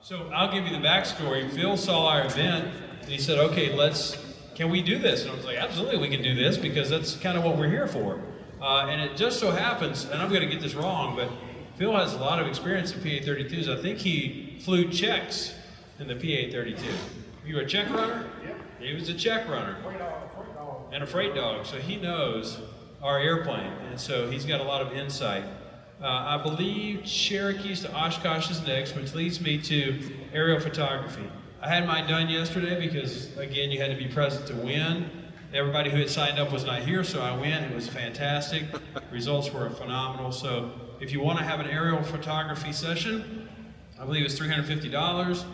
So I'll give you the backstory. Phil saw our event and he said, okay, can we do this? And I was like, absolutely we can do this because that's kind of what we're here for. And it just so happens, and I'm going to get this wrong, but Phil has a lot of experience in PA-32s. I think he flew checks in the PA-32. You were a check runner? Yep. He was a check runner. And a freight dog, so he knows our airplane, and so he's got a lot of insight. I believe Cherokees to Oshkosh is next, which leads me to aerial photography. I had mine done yesterday because, again, you had to be present to win. Everybody who had signed up was not here, so I went. It was fantastic. Results were phenomenal. So if you want to have an aerial photography session, I believe it's $350.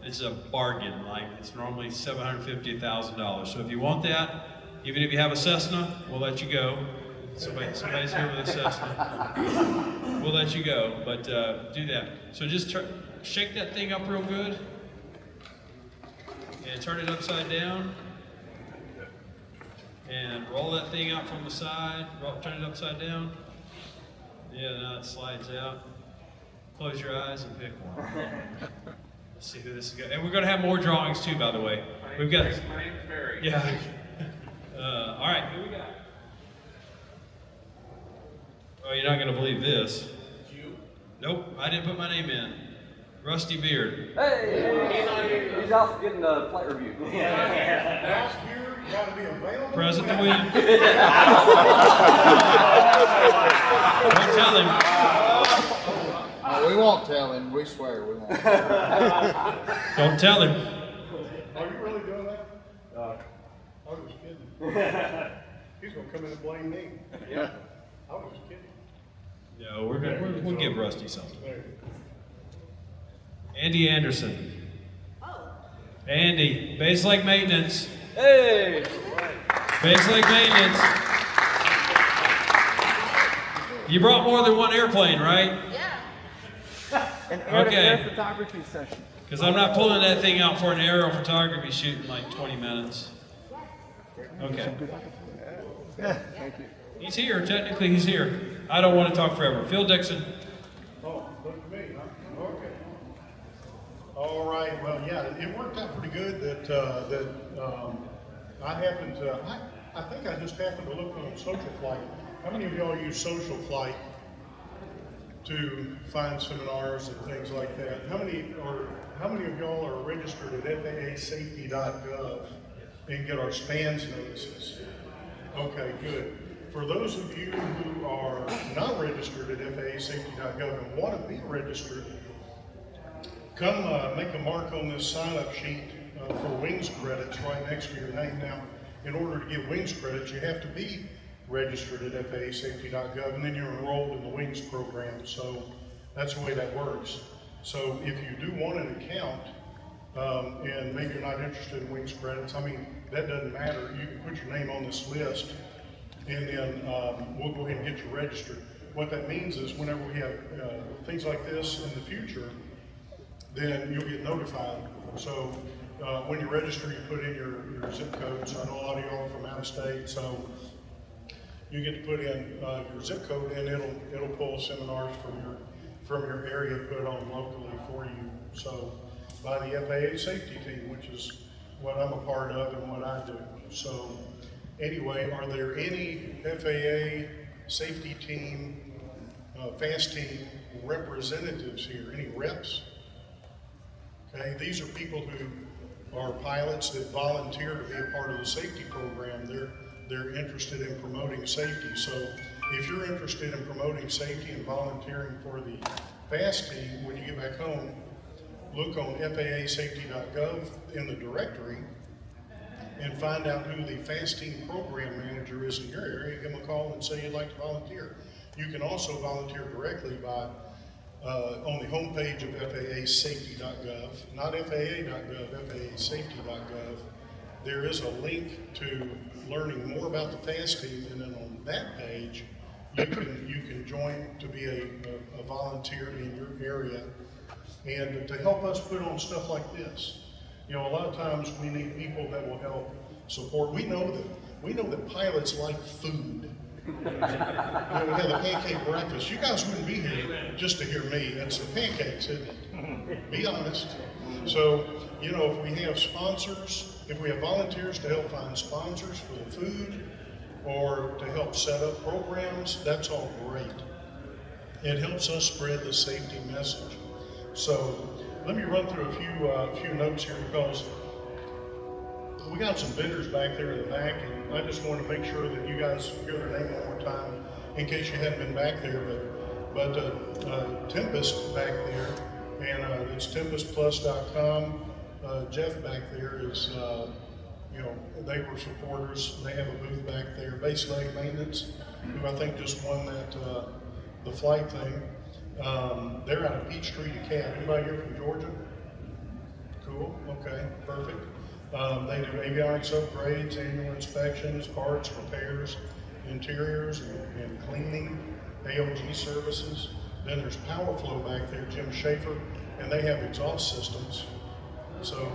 It's a bargain. Like, it's normally $750, $1,000. So if you want that, even if you have a Cessna, we'll let you go. Somebody's here with a Cessna. We'll let you go, but do that. So just shake that thing up real good and turn it upside down and roll that thing out from the side. Turn it upside down. Yeah, now it slides out. Close your eyes and pick one. Let's see who this is going. And we're going to have more drawings too, by the way. We've got. My name's Barry. Yeah. All right, who we got? Oh, you're not going to believe this. You? Nope, I didn't put my name in. Rusty Beard. Hey! He's off getting a flight review. Last year, you got to be available. Present to win. Don't tell him. We won't tell him. We swear we won't. Don't tell him. Are you really doing that? I was kidding. He's going to come in and blame me. Yeah. I was kidding. No, we'll give Rusty something. There. Andy Anderson. Andy, Base Lake Maintenance. Hey! Base Lake Maintenance. You brought more than one airplane, right? Yeah. An Okay. air photography session. Because I'm not pulling that thing out for an aerial photography shoot in like 20 minutes. Okay. Thank you. He's here. Technically, he's here. I don't want to talk forever. Phil Dixon. Oh, look at me, huh? Okay. All right. Well, yeah, it worked out pretty good that I happened to, I think I just happened to look on Social Flight. How many of y'all use Social Flight to find seminars and things like that? How many of y'all are registered at FAAsafety.gov and get our SPANS notices? Okay, good. For those of you who are not registered at FAAsafety.gov and want to be registered, come make a mark on this sign-up sheet for wings credits right next to your name. Now, in order to get wings credits, you have to be registered at FAAsafety.gov, and then you're enrolled in the wings program. So that's the way that works. So if you do want an account, and maybe you're not interested in wings credits, I mean, that doesn't matter. You can put your name on this list, and then we'll go ahead and get you registered. What that means is whenever we have things like this in the future, then you'll get notified. So when you register, you put in your zip code. So I know a lot of y'all are from out of state, so you get to put in your zip code, and it'll pull seminars from your area, put it on locally for you. So by the FAA safety team, which is what I'm a part of and what I do. So anyway, are there any FAA safety team, FAST team representatives here? Any reps? Okay, these are people who are pilots that volunteer to be a part of the safety program. They're interested in promoting safety. So if you're interested in promoting safety and volunteering for the FAST team, when you get back home, look on FAAsafety.gov in the directory and find out who the FAST team program manager is in your area. Give them a call and say you'd like to volunteer. You can also volunteer directly by on the homepage of FAAsafety.gov, not FAA.gov, FAAsafety.gov. There is a link to learning more about the FAST team, and then on that page, you can join to be a volunteer in your area, and to help us put on stuff like this. You know, a lot of times we need people that will help support. We know that pilots like food. We had the pancake breakfast. You guys wouldn't be here just to hear me. It's the pancakes, isn't it? Be honest. So, you know, if we have sponsors, if we have volunteers to help find sponsors for the food or to help set up programs, that's all great. It helps us spread the safety message. So let me run through a few notes here because we got some vendors back there in the back, and I just want to make sure that you guys hear their name one more time in case you hadn't been back there. But Tempest back there, and it's tempestplus.com. Jeff back there is, you know, they were supporters. They have a booth back there. Base Leg Maintenance, who I think just won that the flight thing. They're out of Peachtree DeKalb. Anybody here from Georgia? Cool. Okay. Perfect. They do avionics upgrades, annual inspections, parts, repairs, interiors, and cleaning, AOG services. Then there's Power Flow back there, Jim Schaefer, and they have exhaust systems. So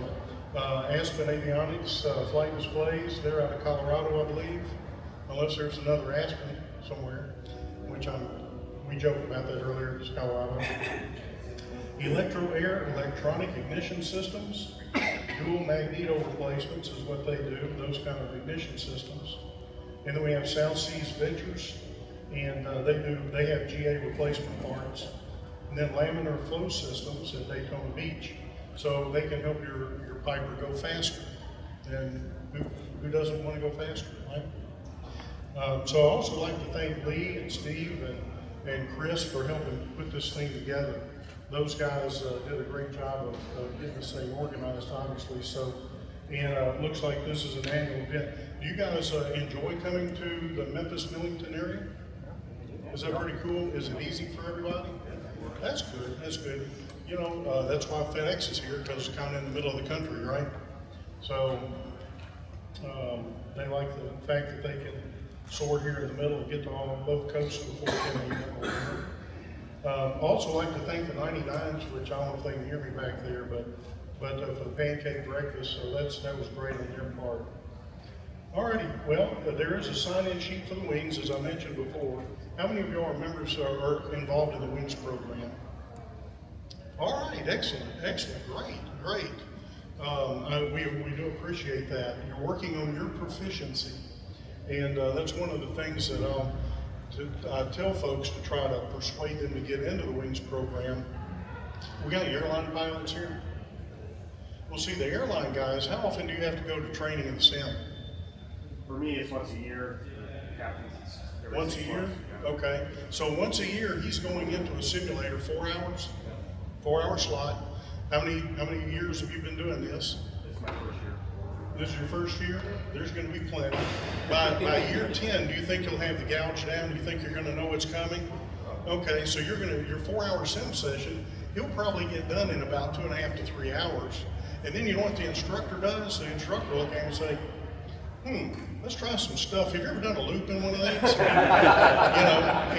Aspen Avionics flight displays, they're out of Colorado, I believe, unless there's another Aspen somewhere, which we joked about that earlier, it's Colorado. Electro Air Electronic Ignition Systems, dual magneto replacements is what they do, those kind of ignition systems. And then we have South Seas Ventures, and they have GA replacement parts. And then laminar flow systems at Daytona Beach, so they can help your piper go faster. And who doesn't want to go faster, right? So I also like to thank Lee and Steve and Chris for helping put this thing together. Those guys did a great job of getting this thing organized, obviously. So, and it looks like this is an annual event. Do you guys enjoy coming to the Memphis Millington area? Is that pretty cool? Is it easy for everybody? That's good. That's good. You know, that's why FedEx is here, because it's kind of in the middle of the country, right? So they like the fact that they can soar here in the middle and get to both coasts before 10 a.m. Also like to thank the 99s, which I don't know if they can hear me back there, but for the pancake breakfast, so that was great on their part. Alrighty, well, there is a sign-in sheet for the Wings, as I mentioned before. How many of you are members or are involved in the Wings program? All right, excellent, great. We do appreciate that. You're working on your proficiency, and that's one of the things that I tell folks to try to persuade them to get into the Wings program. We got airline pilots here. Well, see, the airline guys, how often do you have to go to training in the sim? For me, it's once a year. Captains, it's every Once a 6 year? months, yeah. Okay. So once a year, he's going into a simulator, 4 hours, 4-hour slot. How many years have you been doing this? It's my first year. This is your first year? There's going to be plenty. By year 10, do you think you'll have the gouge down? Do you think you're going to know what's coming? Okay, so your 4-hour sim session, he'll probably get done in about 2.5 to 3 hours. And then you know what the instructor does? The instructor will look at him and say, let's try some stuff. Have you ever done a loop in one of these? Have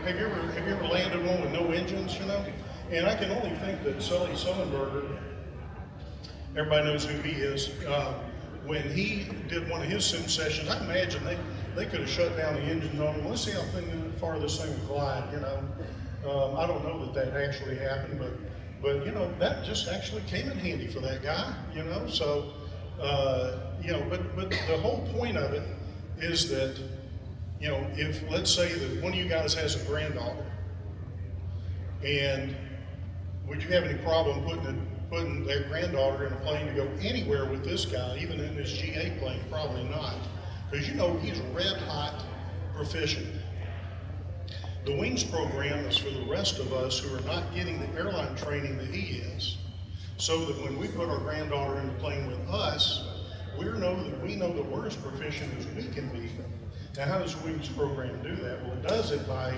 you ever landed one with no engines, you know? And I can only think that Sully Sullenberger, everybody knows who he is, when he did one of his sim sessions, I imagine they could have shut down the engines on him. Let's see how far this thing would glide, you know. I don't know that actually happened, but you know, that just actually came in handy for that guy, you know. So, you know, but the whole point of it is that, you know, if let's say that one of you guys has a granddaughter, and would you have any problem putting their granddaughter in a plane to go anywhere with this guy, even in this GA plane? Probably not, because you know he's red hot proficient. The Wings program is for the rest of us who are not getting the airline training that he is, so that when we put our granddaughter in the plane with us, we know that we're as proficient as we can be. Now, how does the Wings program do that? Well, it does it by,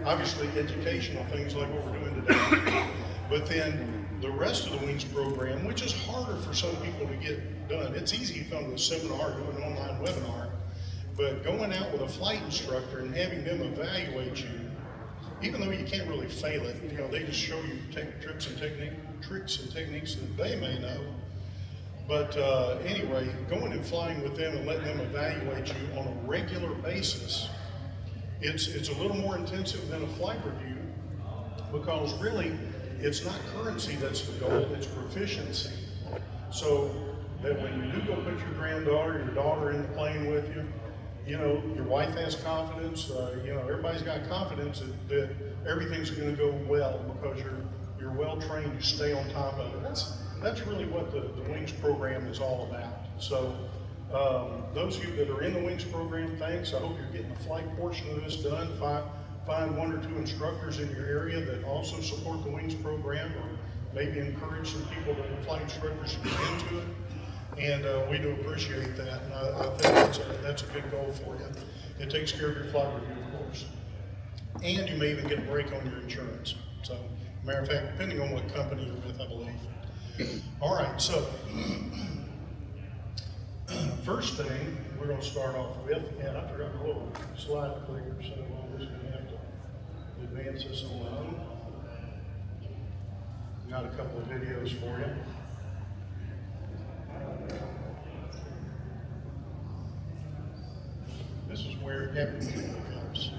obviously, educational things like what we're doing today, but then the rest of the Wings program, which is harder for some people to get done. It's easy to come to a seminar, do an online webinar, but going out with a flight instructor and having them evaluate you, even though you can't really fail it, you know, they just show you tricks and techniques that they may know. But anyway, going and flying with them and letting them evaluate you on a regular basis, it's a little more intensive than a flight review, because really it's not currency that's the goal, it's proficiency. So that when you do go put your granddaughter, your daughter in the plane with you, you know, your wife has confidence, you know, everybody's got confidence that everything's gonna go well because you're well trained, you stay on top of it. That's really what the Wings program is all about. So those of you that are in the Wings program, thanks. I hope you're getting the flight portion of this done. Find one or two instructors in your area that also support the Wings program, or maybe encourage some people that are flight instructors to get into it. And we do appreciate that, and I think that's a good goal for you. It takes care of your flight review, of course. And you may even get a break on your insurance. So, matter of fact, depending on what company you're with, I believe. All right, so first thing we're going to start off with, and I forgot the little slide clicker, so I'm just going to have to advance this on my own. Got a couple of videos for you. This is where everything goes.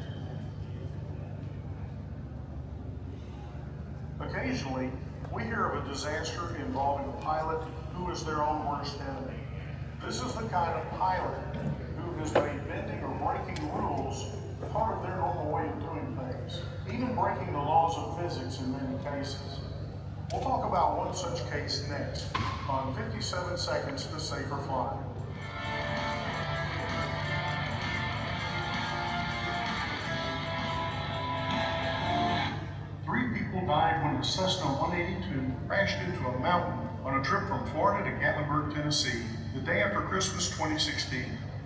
Occasionally, we hear of a disaster involving a pilot who is their own worst enemy. This is the kind of pilot who has made bending or breaking rules part of their normal way of doing things, even breaking the laws of physics in many cases. We'll talk about one such case next on 57 Seconds to Safer Flying. People died when the Cessna 182 crashed into a mountain on a trip from Florida to Gatlinburg, Tennessee, the day after Christmas 2016.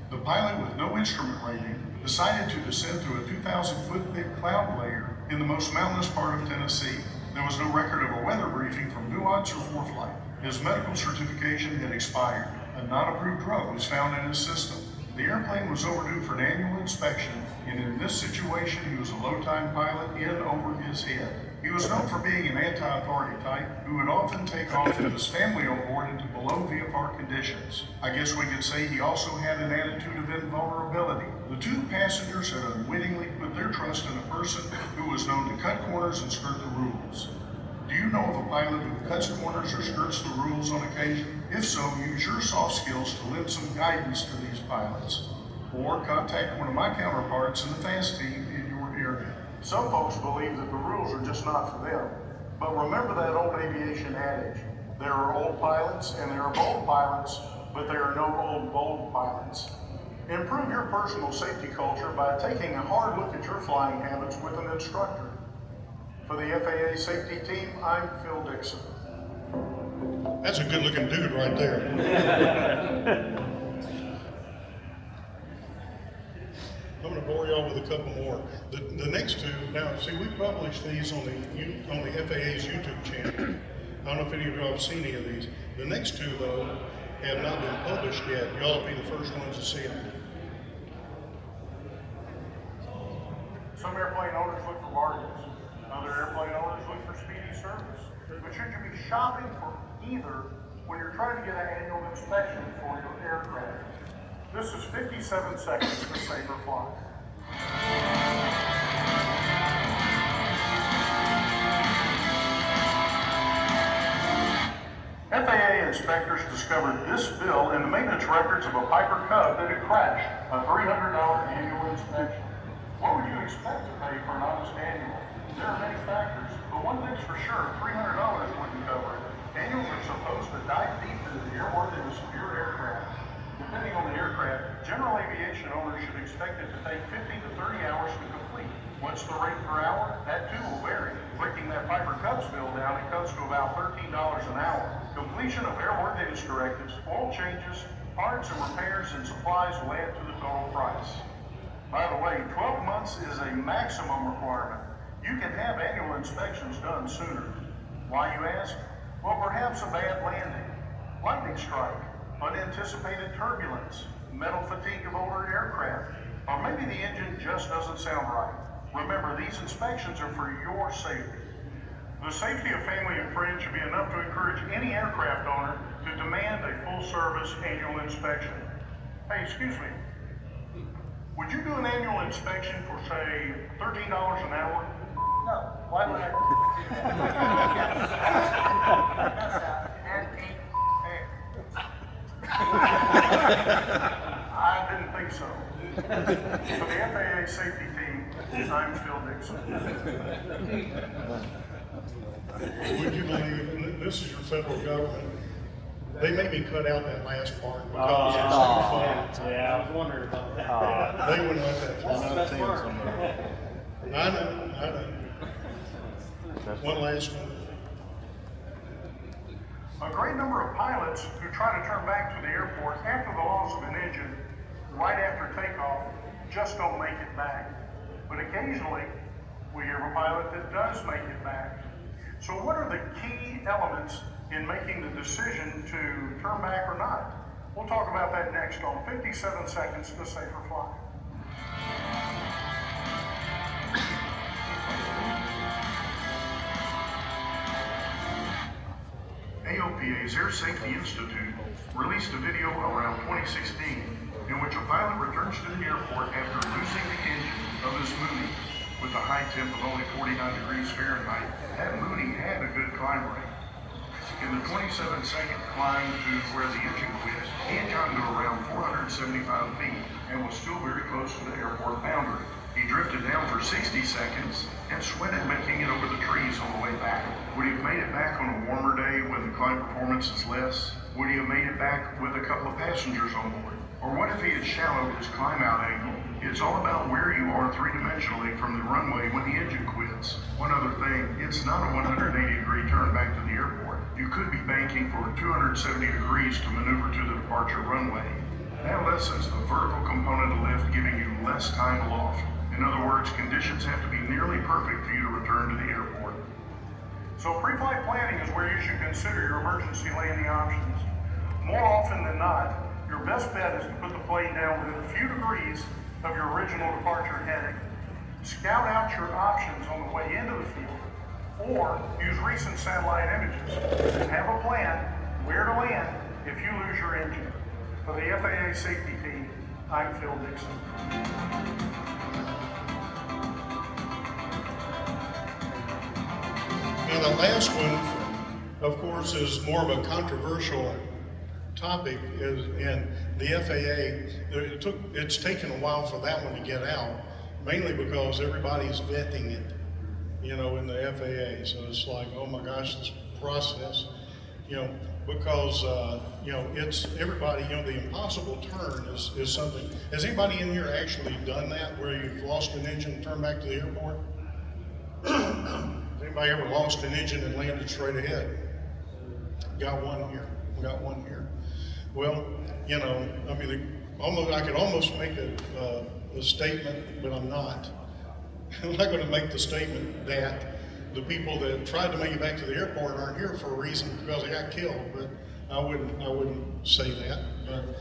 The pilot, with no instrument rating, decided to descend through a 2,000-foot thick cloud layer in the most mountainous part of Tennessee. There was no record of a weather briefing from nuance or ForeFlight. His medical certification had expired. A non-approved drug was found in his system. The airplane was overdue for an annual inspection, and in this situation, he was a low-time pilot in over his head. He was known for being an anti-authority type who would often take off with his family on board into below VFR conditions. I guess we could say he also had an attitude of invulnerability. The two passengers had unwittingly put their trust in a person who was known to cut corners and skirt the rules. Do you know of a pilot who cuts corners or skirts the rules on occasion? If so, use your soft skills to lend some guidance to these pilots. Or contact one of my counterparts in the FAST team in your area. Some folks believe that the rules are just not for them. But remember that old aviation adage. There are old pilots and there are bold pilots, but there are no old bold pilots. Improve your personal safety culture by taking a hard look at your flying habits with an instructor. For the FAA safety team, I'm Phil Dixon. That's a good looking dude right there. I'm going to bore y'all with a couple more. The next two, now see, we publish these on the FAA's YouTube channel. I don't know if any of y'all have seen any of these. The next two, though, have not been published yet. Y'all will be the first ones to see them. Some airplane owners look for bargains. Other airplane owners look for speedy service. But should you be shopping for either when you're trying to get an annual inspection for your aircraft? This is 57 Seconds to Safer Flying. FAA inspectors discovered this bill in the maintenance records of a Piper Cub that had crashed, a $300 annual inspection. What would you expect to pay for an honest annual? There are many factors, but one thing's for sure, $300 wouldn't cover it. Annuals are supposed to dive deep into the airworthiness of your aircraft. Depending on the aircraft, general aviation owners should expect it to take 15 to 30 hours to complete. What's the rate per hour? That too will vary. Breaking that Piper Cubs bill down, it comes to about $13 an hour. Completion of airworthiness directives, oil changes, parts and repairs, and supplies will add to the total price. By the way, 12 months is a maximum requirement. You can have annual inspections done sooner. Why, you ask? Well, perhaps a bad landing, lightning strike, unanticipated turbulence, metal fatigue of older aircraft, or maybe the engine just doesn't sound right. Remember, these inspections are for your safety. The safety of family and friends should be enough to encourage any aircraft owner to to demand a full-service annual inspection. Hey, excuse me. Would you do an annual inspection for, say, $13 an hour? No, why would I do that? I didn't think so. For the FAA safety team, I'm Phil Dixon. Would you believe, this is your federal government, they made me cut out that last part because it's so funny. Yeah, I was wondering about that. They wouldn't let that That's the fly. best part. I know. One last one. A great number of pilots who try to turn back to the airport after the loss of an engine right after takeoff just don't make it back. But occasionally, we hear of a pilot that does make it back. So what are the key elements in making the decision to turn back or not? We'll talk about that next on 57 Seconds to Safer Flight. AOPA's Air Safety Institute released a video around 2016 in which a pilot returns to the airport after losing the engine of his Mooney. With a high temp of only 49 degrees Fahrenheit, that Mooney had a good climb rate. In the 27-second climb to where the engine quit, he had gotten to around 475 feet and was still very close to the airport boundary. He drifted down for 60 seconds and sweated making it over the trees on the way back. Would he have made it back on a warmer day when the climb performance is less? Would he have made it back with a couple of passengers on board? Or what if he had shallowed his climb out angle? It's all about where you are three-dimensionally from the runway when the engine quits. One other thing, it's not a 180-degree turn back to the airport. You could be banking for 270 degrees to maneuver to the departure runway. That lessens the vertical component of lift, giving you less time aloft. In other words, conditions have to be nearly perfect for you to return to the airport. So pre-flight planning is where you should consider your emergency landing options. More often than not, your best bet is to put the plane down within a few degrees of your original departure heading. Scout out your options on the way into the field, or use recent satellite images and have a plan where to land if you lose your engine. For the FAA safety team, I'm Phil Dixon. Now, the last one, of course, is more of a controversial topic, and the FAA, it's taken a while for that one to get out, mainly because everybody's vetting it, in the FAA. So it's like, oh my gosh, this process, because, it's everybody, the impossible turn is something. Has anybody in here actually done that, where you've lost an engine and turned back to the airport? Has anybody ever lost an engine and landed straight ahead? Got one here. Well, I could almost make a statement, but I'm not. I'm not going to make the statement that the people that tried to make it back to the airport aren't here for a reason because they got killed, but I wouldn't say that. But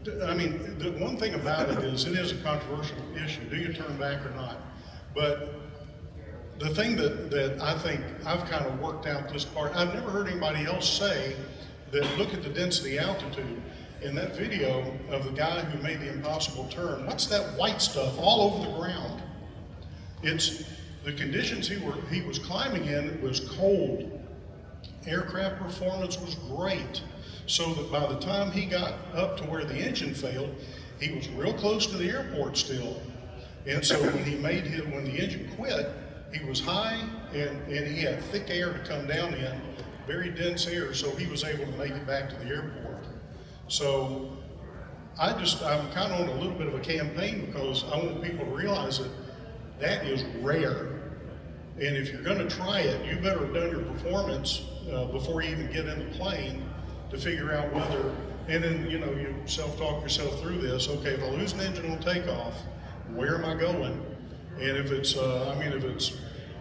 the one thing about it is a controversial issue. Do you turn back or not? But the thing that I think I've kind of worked out this part, I've never heard anybody else say that look at the density altitude. In that video of the guy who made the impossible turn, what's that white stuff all over the ground? It's the conditions he was climbing in. It was cold. Aircraft performance was great. So that by the time he got up to where the engine failed, he was real close to the airport still. And so when the engine quit, he was high and he had thick air to come down in, very dense air, so he was able to make it back to the airport. So I'm kind of on a little bit of a campaign because I want people to realize that is rare. And if you're going to try it, you better have done your performance before you even get in the plane to figure out whether, and then, you self-talk yourself through this. Okay, if I lose an engine on takeoff, where am I going? And if it's, if it's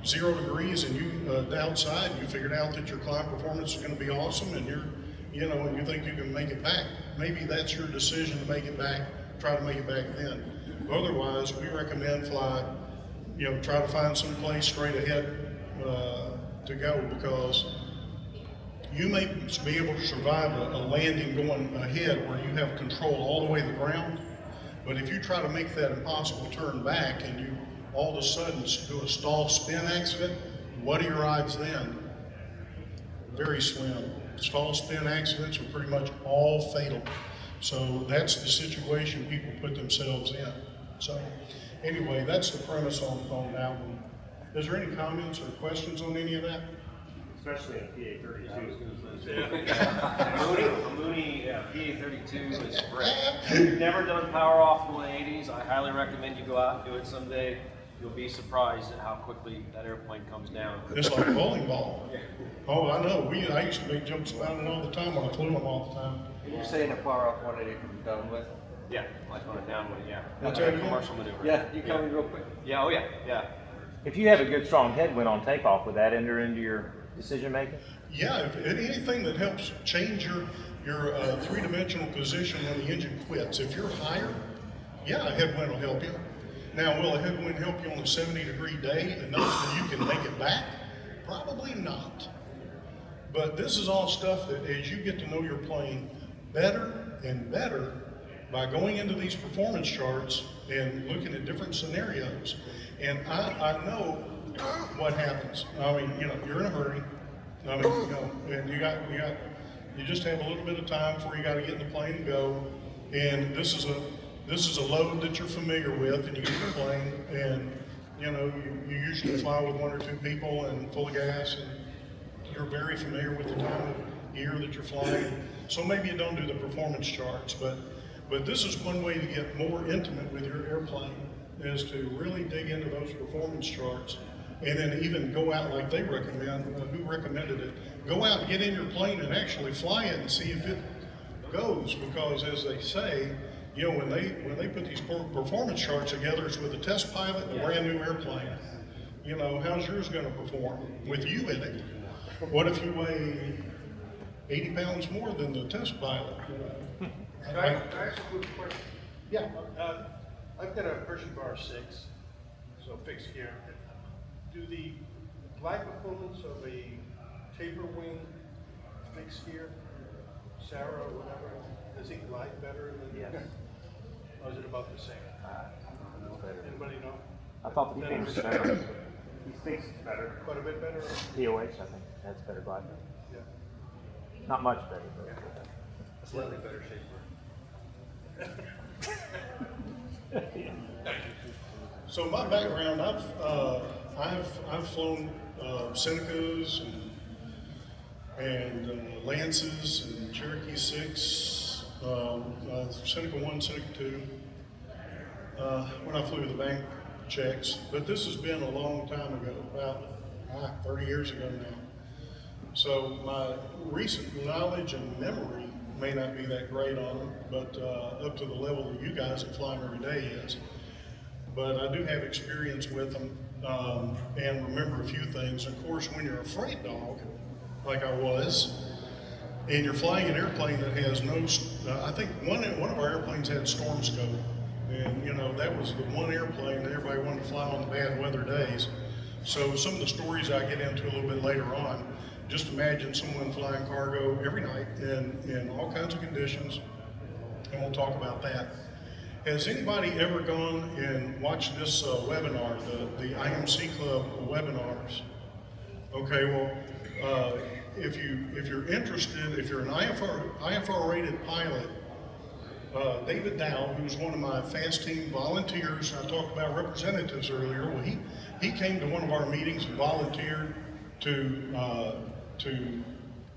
0 degrees and you outside, you figured out that your climb performance is going to be awesome, and and you think you can make it back. Maybe that's your decision to make it back. Try to make it back then. Otherwise, we recommend fly. Try to find some place straight ahead to go, because You may be able to survive a landing going ahead where you have control all the way to the ground, but if you try to make that impossible turn back and you all of a sudden do a stall spin accident, what are your odds then? Very slim. Stall spin accidents are pretty much all fatal. So that's the situation people put themselves in. So anyway, that's the premise on that one. Is there any comments or questions on any of that? Especially in PA 32. A Mooney PA 32 is great. If you've never done power off in the 180s, I highly recommend you go out and do it someday. You'll be surprised at how quickly that airplane comes down. It's like a bowling ball. Oh, I know. I used to make jokes about it all the time when I flew them all the time. And you're saying a power off 180 from down with? Yeah, like on a downwind, yeah. What's Like a that? commercial maneuver. Yeah, you coming real quick? Yeah, oh yeah, yeah. If you have a good strong headwind on takeoff, would that enter into your decision making? Yeah, anything that helps change your three-dimensional position when the engine quits. If you're higher, yeah, a headwind will help you. Now, will a headwind help you on a 70-degree day enough that you can make it back? Probably not. But this is all stuff that as you get to know your plane better and better by going into these performance charts and looking at different scenarios. And I know what happens. I mean, you're in a hurry. I mean, and you just have a little bit of time before you got to get in the plane and go. And this is a load that you're familiar with, and you get in the plane, and you usually fly with one or two people and full of gas, and you're very familiar with the time of year that you're flying. So maybe you don't do the performance charts, but this is one way to get more intimate with your airplane, is to really dig into those performance charts, and then even go out like they recommend. Who recommended it? Go out and get in your plane and actually fly it and see if it goes, because as they say, when they put these performance charts together, it's with a test pilot and a brand new airplane. How's yours going to perform with you in it? What if you weigh 80 pounds more than the test pilot? Can I ask a quick question? Yeah. I've got a Pershing Bar 6, so fixed gear. Do the glide performance of a taper wing fixed gear, Sarah or whatever, does it glide better than? Yes. Or is it about the same? Anybody know? I thought the thing was better. He thinks it's better. Quite a bit better? POH, I think, that's better glide. Yeah. Not much better, but Slightly better shape. So my background, I've flown Senecas and Lances and Cherokee 6, Seneca 1, Seneca 2. When I flew the bank checks, but this has been a long time ago, about 30 years ago now. So my recent knowledge and memory may not be that great on them, but up to the level that you guys that fly them every day is. But I do have experience with them and remember a few things. Of course, when you're a freight dog, like I was, and you're flying an airplane that has no, I think one of our airplanes had storm scope. And that was the one airplane that everybody wanted to fly on the bad weather days. So some of the stories I get into a little bit later on, just imagine someone flying cargo every night in all kinds of conditions, and we'll talk about that. Has anybody ever gone and watched this webinar, the IMC Club webinars? Okay, well, if you're interested, if you're an IFR rated pilot, David Dow, who's one of my fast team volunteers, I talked about representatives earlier. Well, he came to one of our meetings and volunteered to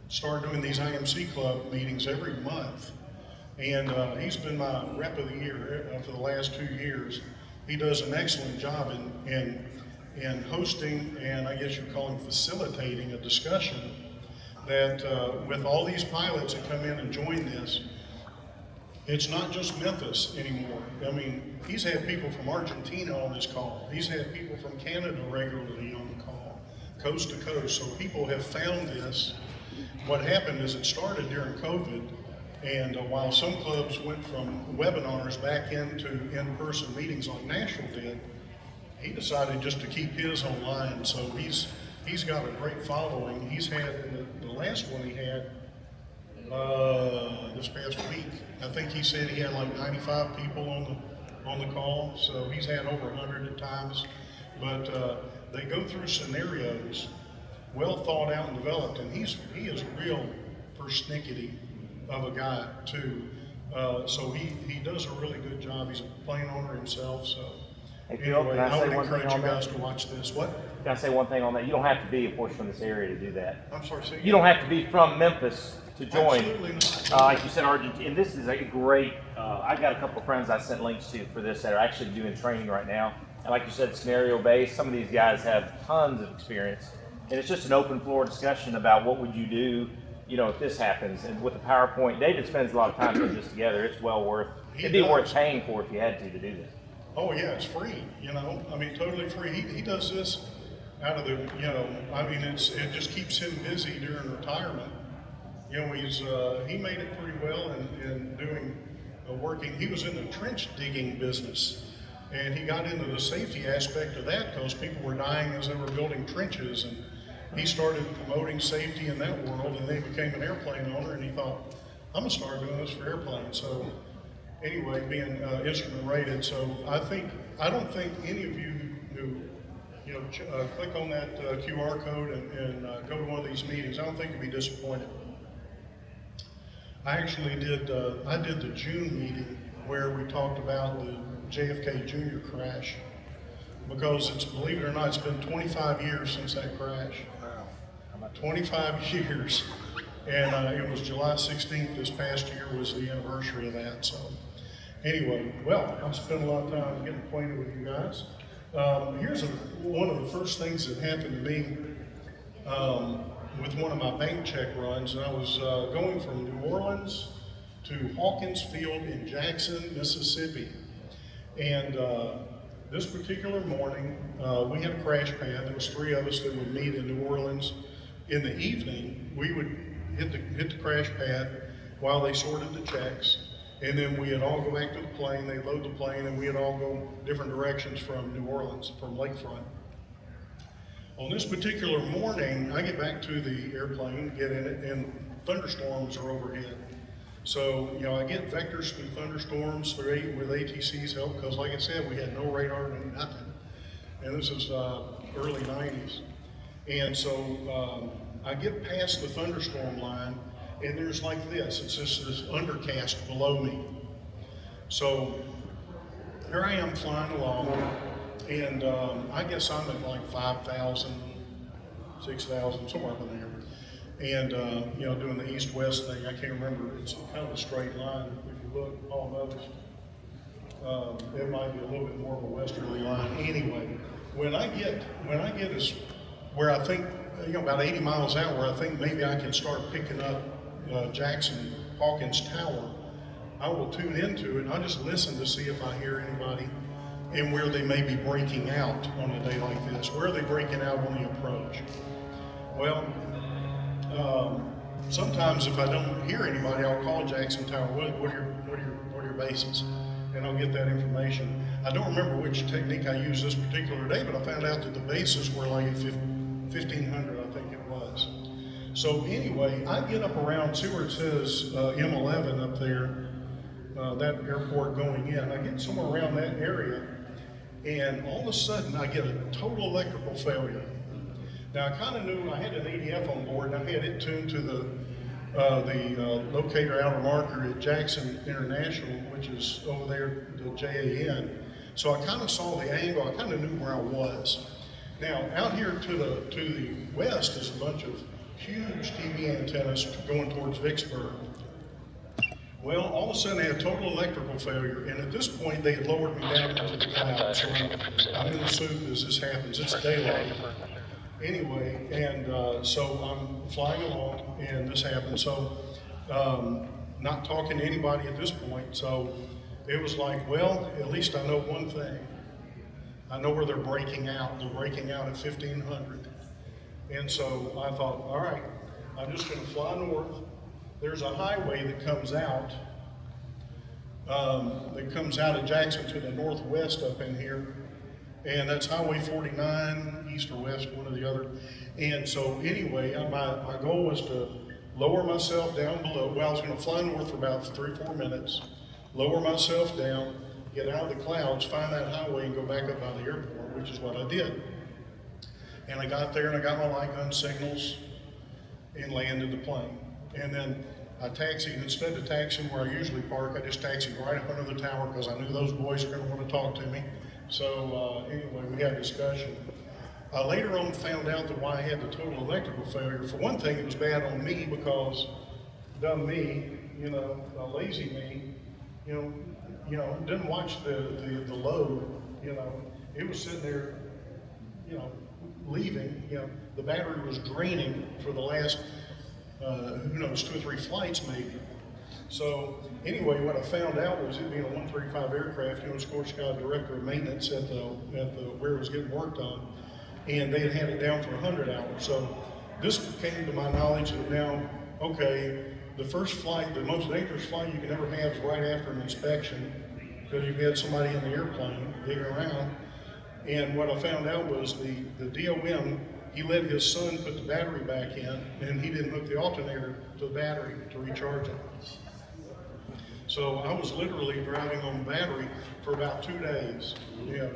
start doing these IMC Club meetings every month. And he's been my rep of the year for the last 2 years. He does an excellent job in hosting, and I guess you'd call him facilitating a discussion that with all these pilots that come in and join this, it's not just Memphis anymore. I mean, he's had people from Argentina on this call. He's had people from Canada regularly on the call, coast to coast. So people have found this. What happened is it started during COVID, and while some clubs went from webinars back into in-person meetings like Nashville did, he decided just to keep his online. So he's got a great following. He's had, in the last one he had this past week, I think he said he had like 95 people on the call, so he's had over 100 at times. But they go through scenarios, well thought out and developed, and he is real persnickety of a guy too. So he does a really good job. He's a plane owner himself, so. Hey, Phil, Anyway, can I I say would one thing encourage you on that? guys to watch this. What? Can I say one thing on that? You don't have to be, of course, from this area to do that. I'm sorry, say You don't have to be from Memphis to join. Absolutely not. Like you said, Argentina, and this is a great, I got a couple of friends I sent links to for this that are actually doing training right now. And like you said, scenario based, some of these guys have tons of experience. And it's just an open floor discussion about what would you do, if this happens. And with the PowerPoint, David spends a lot of time putting this together. It's well worth, it'd be worth paying for if you had to do this. Oh yeah, it's free, I mean, totally free. He does this out of the, I mean, it just keeps him busy during retirement. He made it pretty well in doing working. He was in the trench digging business, and he got into the safety aspect of that because people were dying as they were building trenches, and he started promoting safety in that world, and then he became an airplane owner, and he thought, I'm gonna start doing this for airplanes. So anyway, being instrument rated, so I don't think any of you who click on that QR code and go to one of these meetings, I don't think you'll be disappointed. I actually did the June meeting where we talked about the JFK Jr. crash, because believe it or not, it's been 25 years since that crash. Wow. 25 years. And it was July 16th this past year was the anniversary of that. So anyway, well, I've spent a lot of time getting acquainted with you guys. Here's one of the first things that happened to me with one of my bank check runs. And I was going from New Orleans to Hawkins Field in Jackson, Mississippi. And this particular morning, we had a crash pad. There was 3 of us that would meet in New Orleans. In the evening, we would hit the crash pad while they sorted the checks, and then we'd all go back to the plane. They'd load the plane, and we'd all go different directions from New Orleans, from Lakefront. On this particular morning, I get back to the airplane, get in it, and thunderstorms are overhead. So, I get vectors through thunderstorms with ATC's help, because like I said, we had no radar, no nothing. And this is early 90s. And so I get past the thunderstorm line, and there's like this. It's just this undercast below me. So here I am flying along, and I guess I'm at like 5,000, 6,000, somewhere up in there. And, doing the east-west thing, I can't remember, it's kind of a straight line. If you look, almost, it might be a little bit more of a westerly line. Anyway, when I get as where I think, about 80 miles out, where I think maybe I can start picking up Jackson Hawkins Tower, I will tune into it and I'll just listen to see if I hear anybody and where they may be breaking out on a day like this. Where are they breaking out on the approach? Well, sometimes if I don't hear anybody, I'll call Jackson Tower. What are your bases? And I'll get that information. I don't remember which technique I used this particular day, but I found out that the bases were like 1,500, I think it was. So anyway, I get up around, see where it says M11 up there, that airport going in. I get somewhere around that area, and all of a sudden I get a total electrical failure. Now I kind of knew I had an ADF on board, and I had it tuned to the locator outer marker at Jackson International, which is over there, the JAN. So I kind of saw the angle. I kind of knew where I was. Now out here to the west is a bunch of huge TV antennas going towards Vicksburg. Well, all of a sudden they had total electrical failure, and at this point they had lowered me down into the clouds. So I'm in the soup as this happens. It's daylight. Anyway, and so I'm flying along, and this happened. So not talking to anybody at this point. So it was like, well, at least I know one thing. I know where they're breaking out. They're breaking out at 1,500. And so I thought, all right, I'm just going to fly north. There's a highway that comes out of Jackson to the northwest up in here. And that's Highway 49, east or west, one or the other. And so anyway, my goal was to lower myself down below. Well, I was going to fly north for about 3 or 4 minutes, lower myself down, get out of the clouds, find that highway, and go back up by the airport, which is what I did. And I got there and I got my light gun signals and landed the plane. And then I taxied, instead of taxiing where I usually park, I just taxied right up under the tower because I knew those boys were going to want to talk to me. So anyway, we had a discussion. I later on found out that why I had the total electrical failure. For one thing, it was bad on me because dumb me, lazy me, didn't watch the load, it was sitting there, leaving, the battery was draining for the last, 2 or 3 flights maybe. So anyway, what I found out was it being a 135 aircraft, of course, got a director of maintenance at the where it was getting worked on, and they had it down for 100 hours. So this came to my knowledge that now, okay, the first flight, the most dangerous flight you can ever have is right after an inspection, because you've had somebody in the airplane digging around. And what I found out was the DOM, he let his son put the battery back in, and he didn't hook the alternator to the battery to recharge it. So I was literally driving on the battery for about 2 days.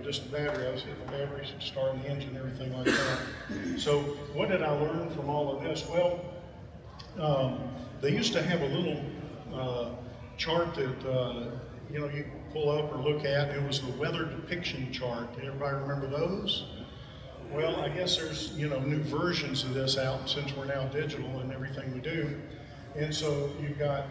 Just the battery. I was hitting the batteries, starting the engine, everything like that. So what did I learn from all of this? Well, they used to have a little chart that you pull up or look at. It was the weather depiction chart. Everybody remember those? Well, I guess there's new versions of this out since we're now digital and everything we do. And so you've got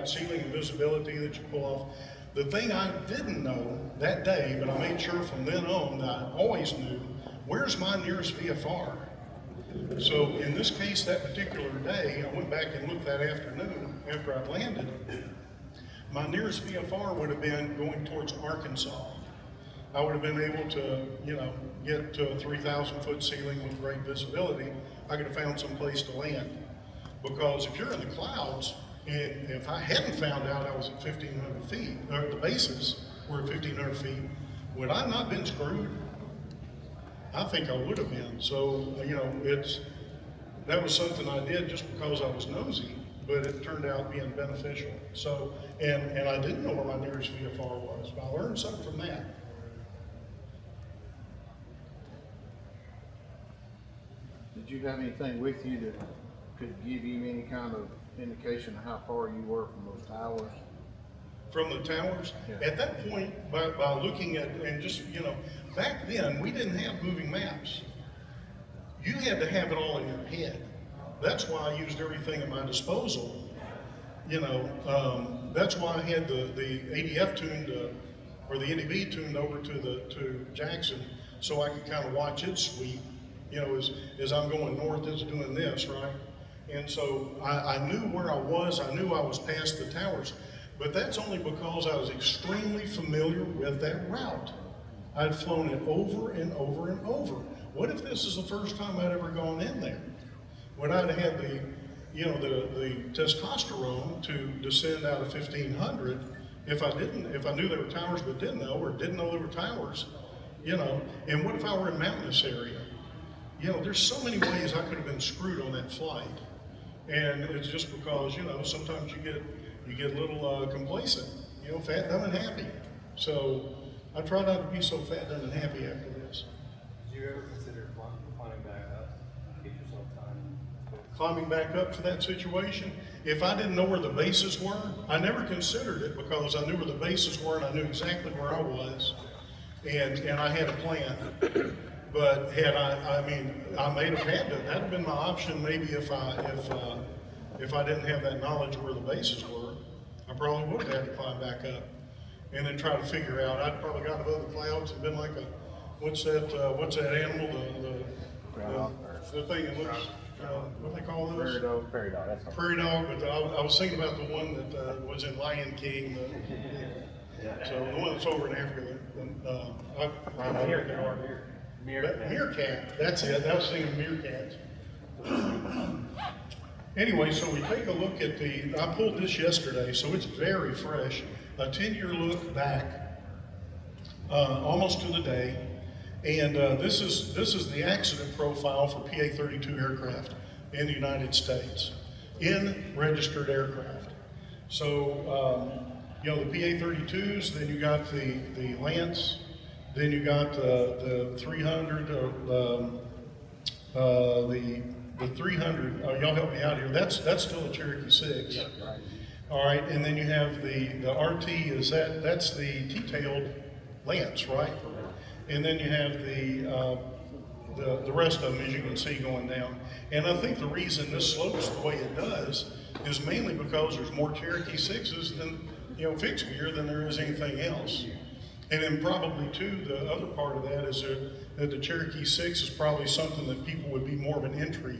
ceiling and visibility that you pull off. The thing I didn't know that day, but I made sure from then on that I always knew, where's my nearest VFR? So in this case, that particular day, I went back and looked that afternoon after I'd landed. My nearest VFR would have been going towards Arkansas. I would have been able to, get to a 3,000 foot ceiling with great visibility. I could have found some place to land. Because if you're in the clouds, and if I hadn't found out I was at 1,500 feet, or the bases were at 1,500 feet, would I not been screwed? I think I would have been. So, that was something I did just because I was nosy, but it turned out being beneficial. So, and I didn't know where my nearest VFR was, but I learned something from that. Did you have anything with you that could give you any kind of indication of how far you were from those towers? From the towers? Yeah. At that point, by looking at, and just, back then, we didn't have moving maps. You had to have it all in your head. That's why I used everything at my disposal. That's why I had the ADF tuned, or the NDB tuned over to Jackson, so I could kind of watch it sweep. As I'm going north, it's doing this, right? And so I knew where I was. I knew I was past the towers. But that's only because I was extremely familiar with that route. I'd flown it over and over and over. What if this is the first time I'd ever gone in there? Would I have had the testosterone to descend out of 1,500 if I knew there were towers but didn't know, or didn't know there were towers, And what if I were in a mountainous area? There's so many ways I could have been screwed on that flight. And it's just because, sometimes you get a little complacent, fat, dumb, and happy. So I try not to be so fat, dumb, and happy after this. Did you ever consider climbing back up, give yourself time? Climbing back up for that situation, if I didn't know where the bases were, I never considered it because I knew where the bases were and I knew exactly where I was. And I had a plan. But I may have had to. That'd have been my option maybe if I didn't have that knowledge where the bases were. I probably would have had to climb back up and then try to figure out. I'd probably got above the clouds and been like what's that animal? The thing that looks, what they call those? Prairie dog. That's right. Prairie dog. But I was thinking about the one that was in Lion King. So the one that's over in Africa. Meerkat, that's it. I was thinking meerkats. Anyway, so we take a look at I pulled this yesterday, so it's very fresh. A 10-year look back, almost to the day. And this is the accident profile for PA-32 aircraft in the United States, in registered aircraft. So, you know, the PA-32s, then you got the Lance, then you got the 300, the 300, y'all help me out here, that's still a Cherokee 6. Right. All right, and then you have the RT, that's the T-tailed Lance, right? And then you have the rest of them, as you can see, going down. And I think the reason this slopes the way it does is mainly because there's more Cherokee 6s than, you know, fixed gear than there is anything else. And then probably too, the other part of that is that the Cherokee 6 is probably something that people would be more of an entry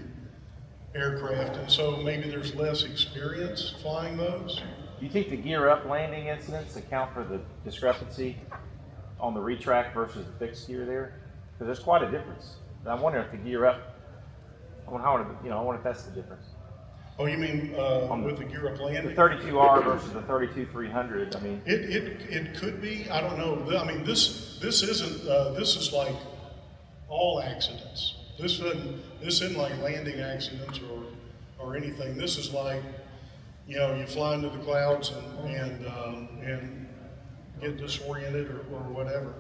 aircraft, and so maybe there's less experience flying those. Do you think the gear up landing incidents account for the discrepancy on the retract versus the fixed gear there? Because there's quite a difference. And I wonder if the gear up, I wonder if that's the difference. Oh, you mean with the gear up The landing? 32R versus the 32-300. I mean, It could be. I don't know. I mean, this isn't. This is like all accidents. This isn't like landing accidents or anything. This is like, you know, you fly into the clouds and get disoriented or whatever.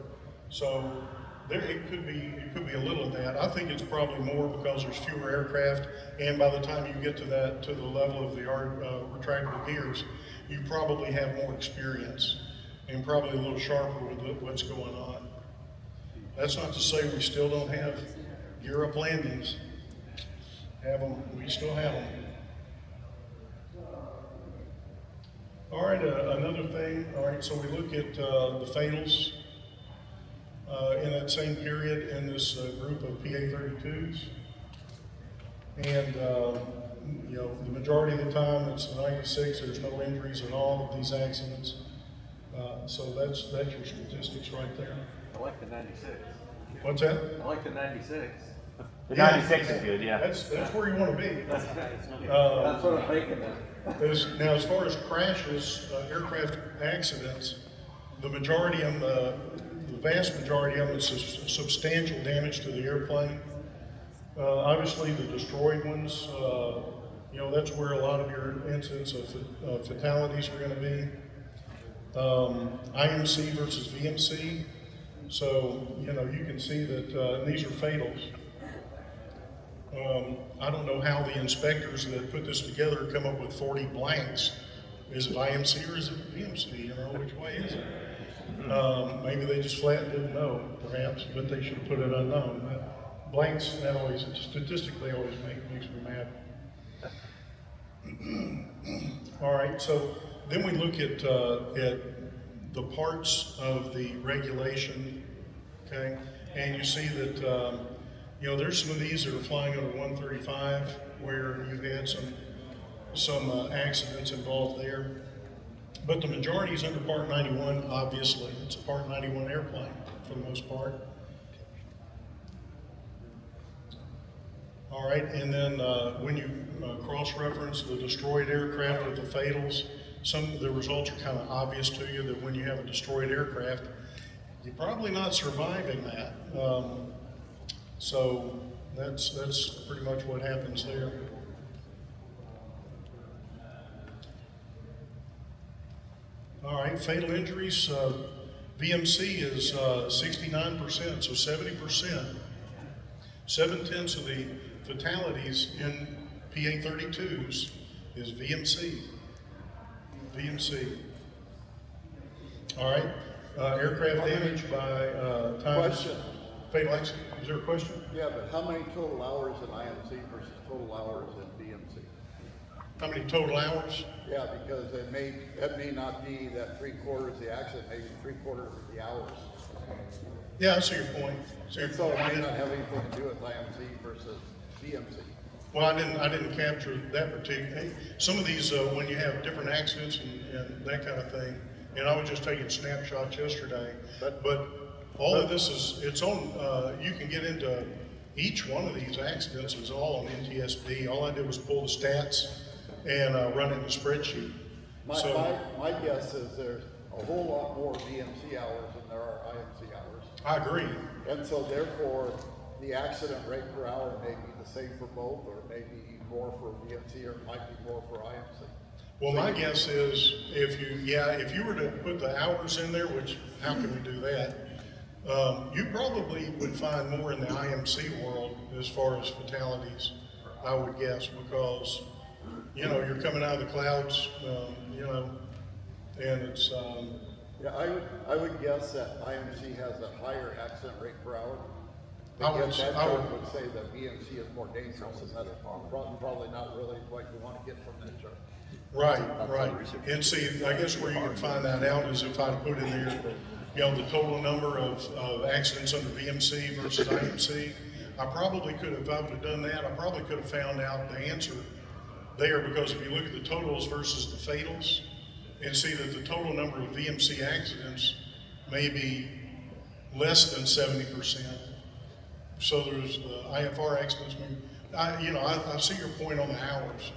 So it could be a little of that. I think it's probably more because there's fewer aircraft, and by the time you get to the level of the retractable gears, you probably have more experience and probably a little sharper with what's going on. That's not to say we still don't have gear up landings. Have them. We still have them. All right, another thing. All right, so we look at the fatals in that same period in this group of PA-32s. And, you know, the majority of the time it's the 96, there's no injuries in all of these accidents. So that's your statistics right there. I like the 96. What's that? I like the 96. the 96 is good, yeah. That's where you want to be. That's what I'm thinking of. Now, as far as crashes, aircraft accidents, the majority of them, the vast majority of them is substantial damage to the airplane. Obviously, the destroyed ones, you know, that's where a lot of your incidents of fatalities are going to be. IMC versus VMC. So, you know, you can see that these are fatals. I don't know how the inspectors that put this together come up with 40 blanks. Is it IMC or is it VMC? You know, which way is it? Maybe they just flat didn't know, perhaps, but they should have put it unknown. Blanks, that always, statistically, always makes me mad. All right, so then we look at the parts of the regulation, okay? And you see that, you know, there's some of these that are flying under 135 where you've had some accidents involved there. But the majority is under Part 91, obviously. It's a Part 91 airplane for the most part. All right, and then when you cross-reference the destroyed aircraft with the fatals, some of the results are kind of obvious to you that when you have a destroyed aircraft, you're probably not surviving that. So that's pretty much what happens there. All right, fatal injuries, VMC is 69%, so 70%. 7/10 of the fatalities in PA-32s is VMC. VMC. All right, aircraft damage by times. Question. Fatal accident. Is there a question? Yeah, but how many total hours in IMC versus total hours in VMC? How many total hours? Yeah, because that may not be that 3/4 of the accident, maybe 3/4 of the hours. Yeah, I see your point. So it might not have anything to do with IMC versus VMC. Well, I didn't capture that particular. Some of these, when you have different accidents and that kind of thing, and I was just taking snapshots yesterday. But all of this it's on. You can get into each one of these accidents is all on NTSB. All I did was pull the stats and run it in the spreadsheet. My guess is there's a whole lot more VMC hours than there are IMC hours. I agree. And so therefore, the accident rate per hour may be the same for both, or maybe more for VMC, or it might be more for IMC. Well, my guess is if you were to put the hours in there, which how can we do that? You probably would find more in the IMC world as far as fatalities, I would guess, because you're coming out of the clouds, and it's. Yeah, I would guess that IMC has a higher accident rate per hour. I would say that VMC is more dangerous, and that's probably not really what you want to get from that chart. Right. And see, I guess where you can find that out is if I put in there, the total number of accidents under VMC versus IMC. I probably could have, if I would have done that, I probably could have found out the answer there, because if you look at the totals versus the fatals, and see that the total number of VMC accidents may be less than 70%. So there's the IFR accidents. I see your point on the hours.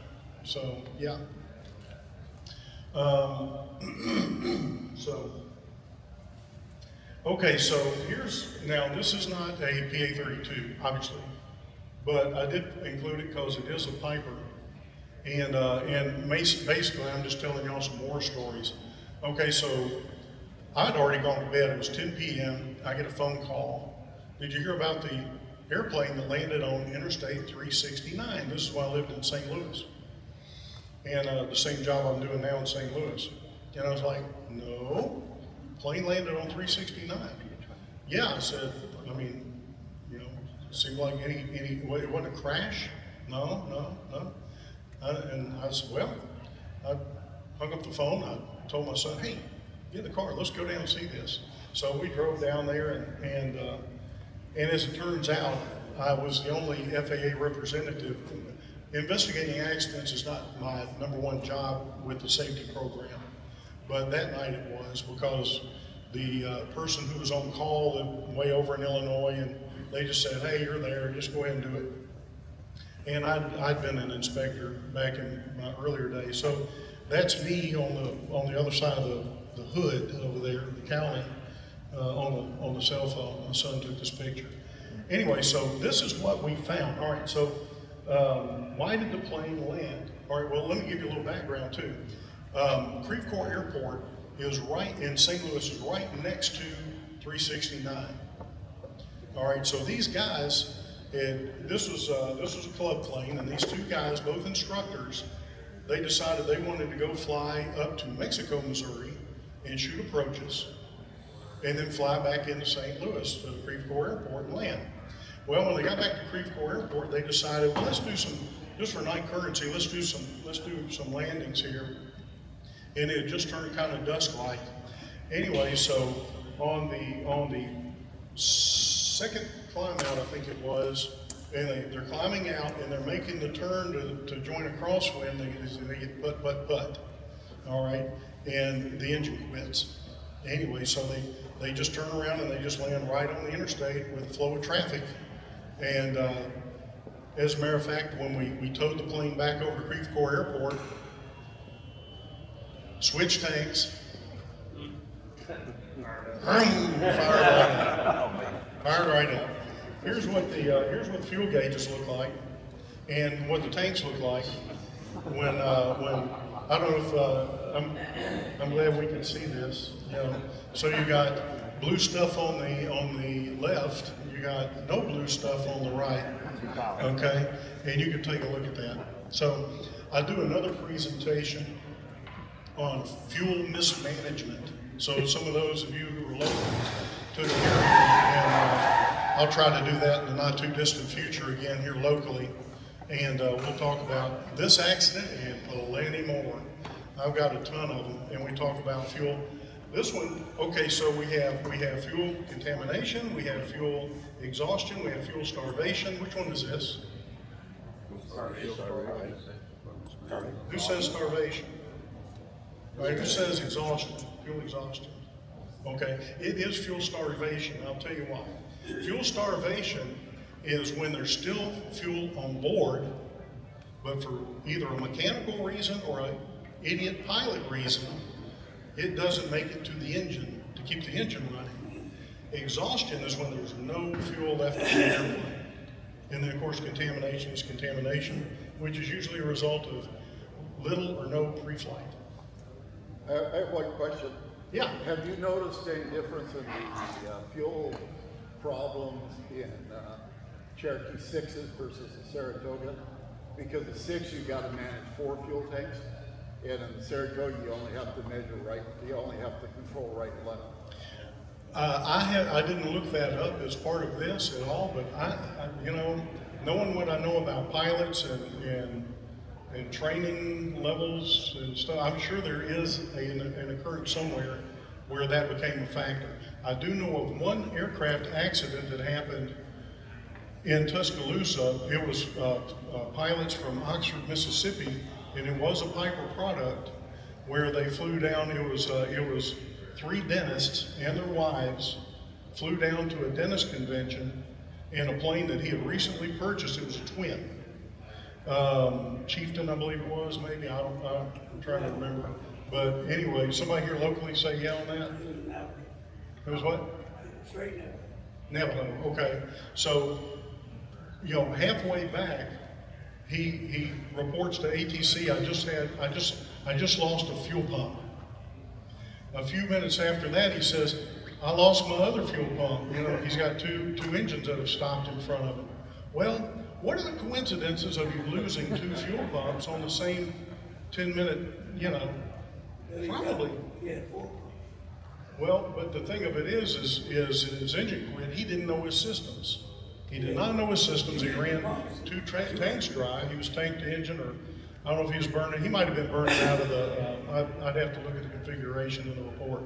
So yeah. Okay, so now this is not a PA 32, obviously, but I did include it because it is a Piper. And basically, I'm just telling y'all some war stories. Okay, so I'd already gone to bed. It was 10 p.m. I get a phone call. Did you hear about the airplane that landed on Interstate 369? This is while I lived in St. Louis. And the same job I'm doing now in St. Louis. And I was like, no, plane landed on 369. Yeah, I said, it seemed like it wasn't a crash. No. And I said, well, I hung up the phone. I told my son, hey, get in the car. Let's go down and see this. So we drove down there, and as it turns out, I was the only FAA representative. Investigating accidents is not my number one job with the safety program, but that night it was, because the person who was on call lived way over in Illinois, and they just said, hey, you're there, just go ahead and do it. And I'd been an inspector back in my earlier days, so that's me on the other side of the hood over there, the cowling, on the cell phone. My son took this picture. Anyway, so this is what we found. All right, so why did the plane land? All right, well, let me give you a little background too. Creve Coeur Airport is right in St. Louis, is right next to 369. All right, so these guys. This was a club plane, and these two guys, both instructors, they decided they wanted to go fly up to Mexico, Missouri, and shoot approaches, and then fly back into St. Louis to the Creve Coeur Airport and land. Well, when they got back to Creve Coeur Airport, they decided, well, let's do some, just for night currency, let's do some landings here, and it just turned kind of dusk-like. Anyway, so on the second climb out, I think it was, and they're climbing out and they're making the turn to join a crosswind. They get but. All right, and the engine quits. Anyway, so they just turn around and they just land right on the interstate with the flow of traffic. And as a matter of fact, when we towed the plane back over to Creve Coeur Airport, switch tanks, fired right up. Here's what the fuel gauges look like, and what the tanks look like when I don't know if I'm glad we can see this. So you got blue stuff on the left, you got no blue stuff on the right. Okay, and you can take a look at that. So I do another presentation on fuel mismanagement. So some of those of you who are local took care of me, and I'll try to do that in the not too distant future again here locally. And we'll talk about this accident and plenty more. I've got a ton of them, and we talk about fuel. This one, okay, so we have fuel contamination, we have fuel exhaustion, we have fuel starvation. Which one is this? Who says starvation? All right, who says exhaustion? Fuel exhaustion. Okay, it is fuel starvation. I'll tell you why. Fuel starvation is when there's still fuel on board, but for either a mechanical reason or an idiot pilot reason, it doesn't make it to the engine to keep the engine running. Exhaustion is when there's no fuel left in the airplane. And then, of course, contamination is contamination, which is usually a result of little or no pre-flight. I have one question. Yeah. Have you noticed any difference in the fuel problems in Cherokee 6s versus the Saratoga? Because the 6 you got to manage 4 fuel tanks, and in the Saratoga you only have to control right and left. I didn't look that up as part of this at all, but you know, knowing what I know about pilots and training levels and stuff, I'm sure there is an occurrence somewhere where that became a factor. I do know of one aircraft accident that happened in Tuscaloosa. It was pilots from Oxford, Mississippi, and it was a Piper product where they flew down. It was 3 dentists and their wives flew down to a dentist convention in a plane that he had recently purchased. It was a twin. Chieftain, I believe it was, maybe. I'm trying to remember. But anyway, somebody here locally say yeah on that? It was what? Straight Navajo, okay. So, you know, halfway back, he reports to ATC, I just lost a fuel pump. A few minutes after that, he says, I lost my other fuel pump. You know, he's got two engines that have stopped in front of him. Well, what are the coincidences of you losing 2 fuel pumps on the same 10-minute, you know, probably. Well, but the thing of it is his engine quit. He didn't know his systems. He did not know his systems. He ran 2 tanks dry. He was tank to engine, or I don't know if he was burning. He might have been burning out of the, I'd have to look at the configuration in the report.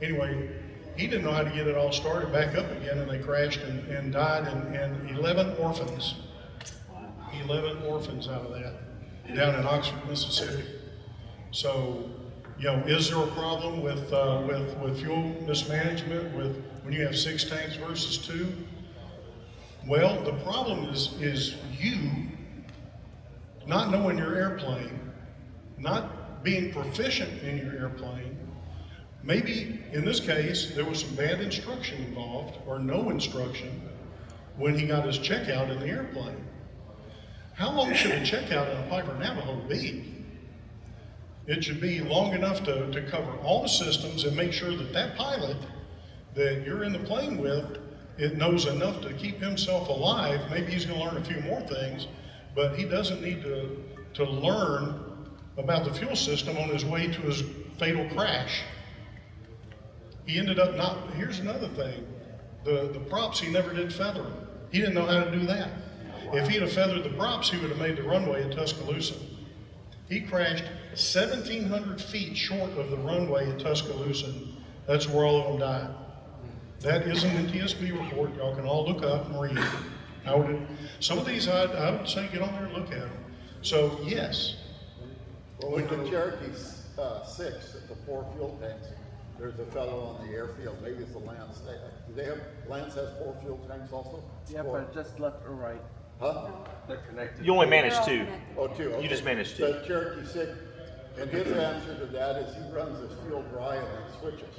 Anyway, he didn't know how to get it all started back up again, and they crashed and died, and 11 orphans. 11 orphans out of that, down in Oxford, Mississippi. So, you know, is there a problem with fuel mismanagement when you have 6 tanks versus 2? Well, the problem is you not knowing your airplane, not being proficient in your airplane. Maybe in this case there was some bad instruction involved, or no instruction when he got his checkout in the airplane. How long should a checkout in a Piper Navajo be? It should be long enough to cover all the systems and make sure that pilot that you're in the plane with, it knows enough to keep himself alive. Maybe he's going to learn a few more things, but he doesn't need to learn about the fuel system on his way to his fatal crash. He ended up not, here's another thing, the props, he never did feather them. He didn't know how to do that. If he'd have feathered the props, he would have made the runway at Tuscaloosa. He crashed 1,700 feet short of the runway at Tuscaloosa. That's where all of them died. That is in the TSB report. Y'all can all look up and read. Some of these I would say get on there and look at them. So yes. Well, with the Cherokee 6 at the 4 fuel tanks, there's a fellow on the airfield, maybe it's the Lance. Do they have, Lance has 4 fuel tanks also? Yeah, but just left or right. Huh? They're connected. You only manage 2. Oh, 2. Okay. You just manage 2. The Cherokee 6, and his answer to that is he runs his fuel dry and then switches.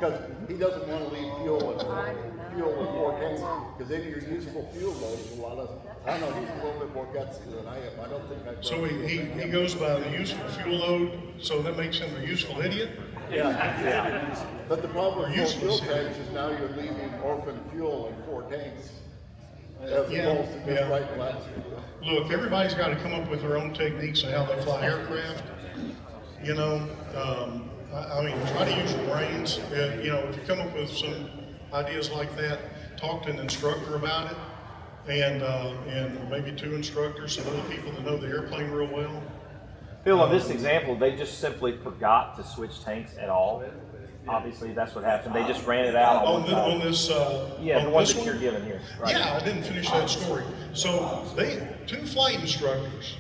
Because he doesn't want to leave fuel with 4 tanks, because then your useful fuel load is a lot of, I know he's a little bit more gutsy than I am. I don't think I. So he goes by the useful fuel load, so that makes him a useful idiot? Yeah. But the problem with 4 fuel tanks is now you're leaving orphan fuel in 4 tanks. As opposed to just right and left. Look, everybody's got to come up with their own techniques of how they fly aircraft. You know, I mean, try to use your brains. You know, if you come up with some ideas like that, talk to an instructor about it, and maybe 2 instructors, some other people that know the airplane real well. Phil, on this example, they just simply forgot to switch tanks at all. Obviously, that's what happened. They just ran it out on this. Yeah, the one that you're given here. Right. Yeah, I didn't finish that story. So 2 flight instructors.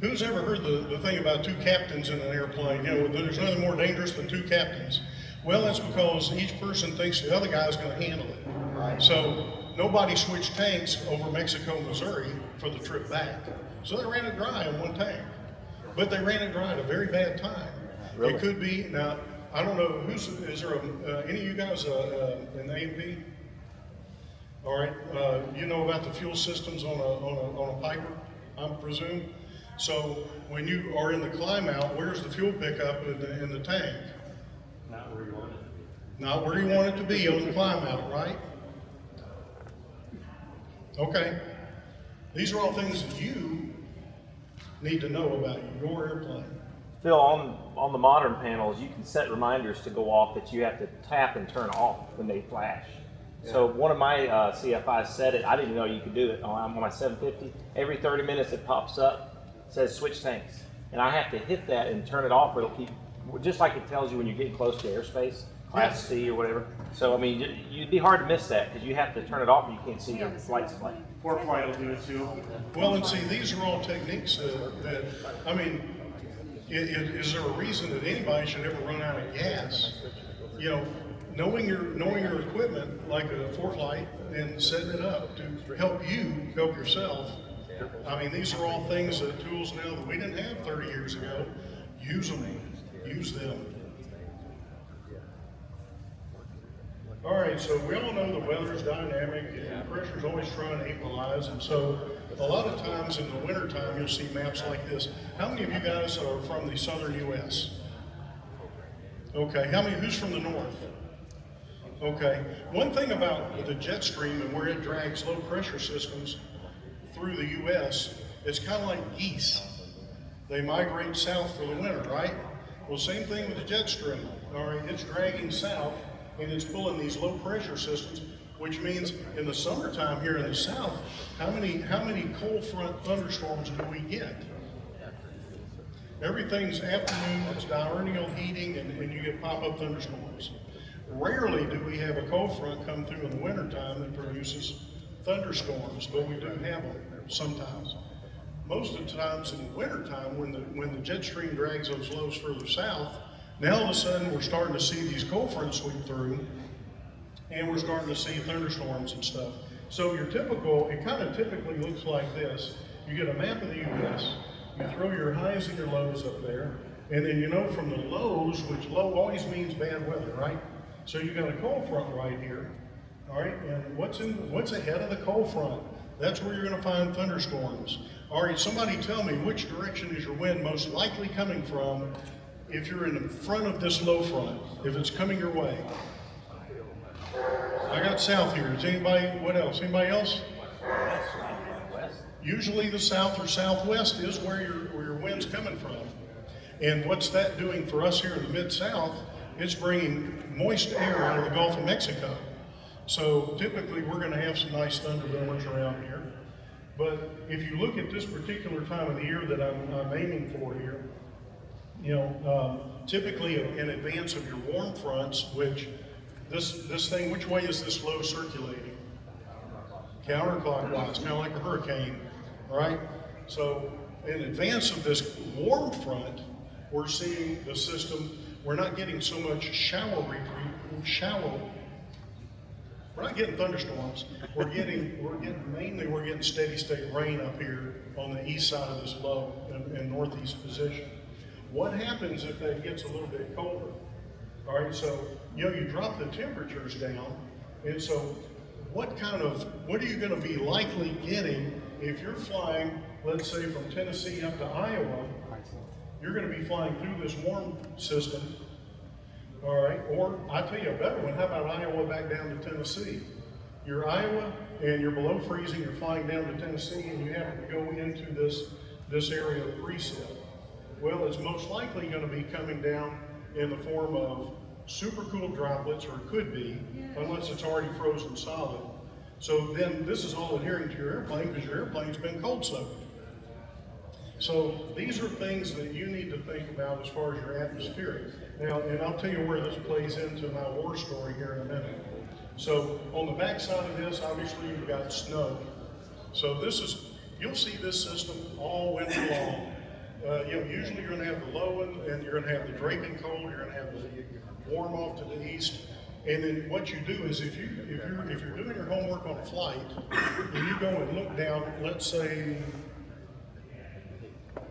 Who's ever heard the thing about 2 captains in an airplane? You know, there's nothing more dangerous than 2 captains. Well, that's because each person thinks the other guy's going to handle it. Right. So nobody switched tanks over Mexico, Missouri for the trip back. So they ran it dry in 1 tank. But they ran it dry at a very bad time. Really? It could be, now, I don't know, is there any of you guys in A&P? All right, you know about the fuel systems on a Piper, I presume? So when you are in the climb out, where's the fuel pickup in the tank? Not where you want it to be. Not where you want it to be on the climb out, right? Okay. These are all things that you need to know about your airplane. Phil, on the modern panels, you can set reminders to go off that you have to tap and turn off when they flash. Yeah. So one of my CFIs said it. I didn't know you could do it on my 750. Every 30 minutes it pops up, says switch tanks. And I have to hit that and turn it off, or it'll keep, just like it tells you when you're getting close to airspace, Class C or whatever. So, I mean, you'd be hard to miss that because you have to turn it off and you can't see your flight display. Fort Flight will do it too. Well, and see, these are all techniques that I mean, is there a reason that anybody should ever run out of gas? You know, knowing your equipment like a Fort Flight and setting it up to help you help yourself. I mean, these are all things, tools now that we didn't have 30 years ago. Use them. Use them. All right, so we all know the weather's dynamic and pressure's always trying to equalize, and so a lot of times in the wintertime you'll see maps like this. How many of you guys are from the southern U.S.? Okay, who's from the north? Okay, one thing about the jet stream and where it drags low pressure systems through the U.S., it's kind of like geese. They migrate south for the winter, right? Well, same thing with the jet stream. All right, it's dragging south and it's pulling these low pressure systems, which means in the summertime here in the south, how many cold front thunderstorms do we get? Everything's afternoon, it's diurnal heating, and you get pop-up thunderstorms. Rarely do we have a cold front come through in the wintertime that produces thunderstorms, but we do have them sometimes. Most of the times in the wintertime, when the jet stream drags those lows further south, now all of a sudden we're starting to see these cold fronts sweep through, and we're starting to see thunderstorms and stuff. So it kind of typically looks like this. You get a map of the U.S., you throw your highs and your lows up there, and then you know from the lows, which low always means bad weather, right? So you got a cold front right here, all right? And what's ahead of the cold front? That's where you're going to find thunderstorms. All right, somebody tell me, which direction is your wind most likely coming from if you're in the front of this low front, if it's coming your way? I got south here. Is anybody, what else? Anybody else? Usually the south or southwest is where your wind's coming from. And what's that doing for us here in the Mid-South? It's bringing moist air out of the Gulf of Mexico. So typically we're going to have some nice thunderstorms around here. But if you look at this particular time of the year that I'm aiming for here, you know, typically in advance of your warm fronts, which this thing, which way is this low circulating? Counterclockwise, kind of like a hurricane, right? So in advance of this warm front, we're seeing the system, we're not getting so much we're not getting thunderstorms. We're getting steady state rain up here on the east side of this low in northeast position. What happens if that gets a little bit colder? All right, so you drop the temperatures down, and so what are you going to be likely getting if you're flying, let's say from Tennessee up to Iowa? You're going to be flying through this warm system. All right, or I tell you a better one, how about Iowa back down to Tennessee? You're Iowa and you're below freezing, you're flying down to Tennessee and you happen to go into this area of precip. Well, it's most likely going to be coming down in the form of supercooled droplets, or it could be, unless it's already frozen solid. So then this is all adhering to your airplane because your airplane's been cold soaked. So these are things that you need to think about as far as your atmospheric. Now, and I'll tell you where this plays into my war story here in a minute. So on the back side of this, obviously you've got snow. So you'll see this system all winter long. Usually you're going to have the low one, and you're going to have the draping cold, you're going to have the warm off to the east. And then what you do is if you're doing your homework on a flight, and you go and look down, let's say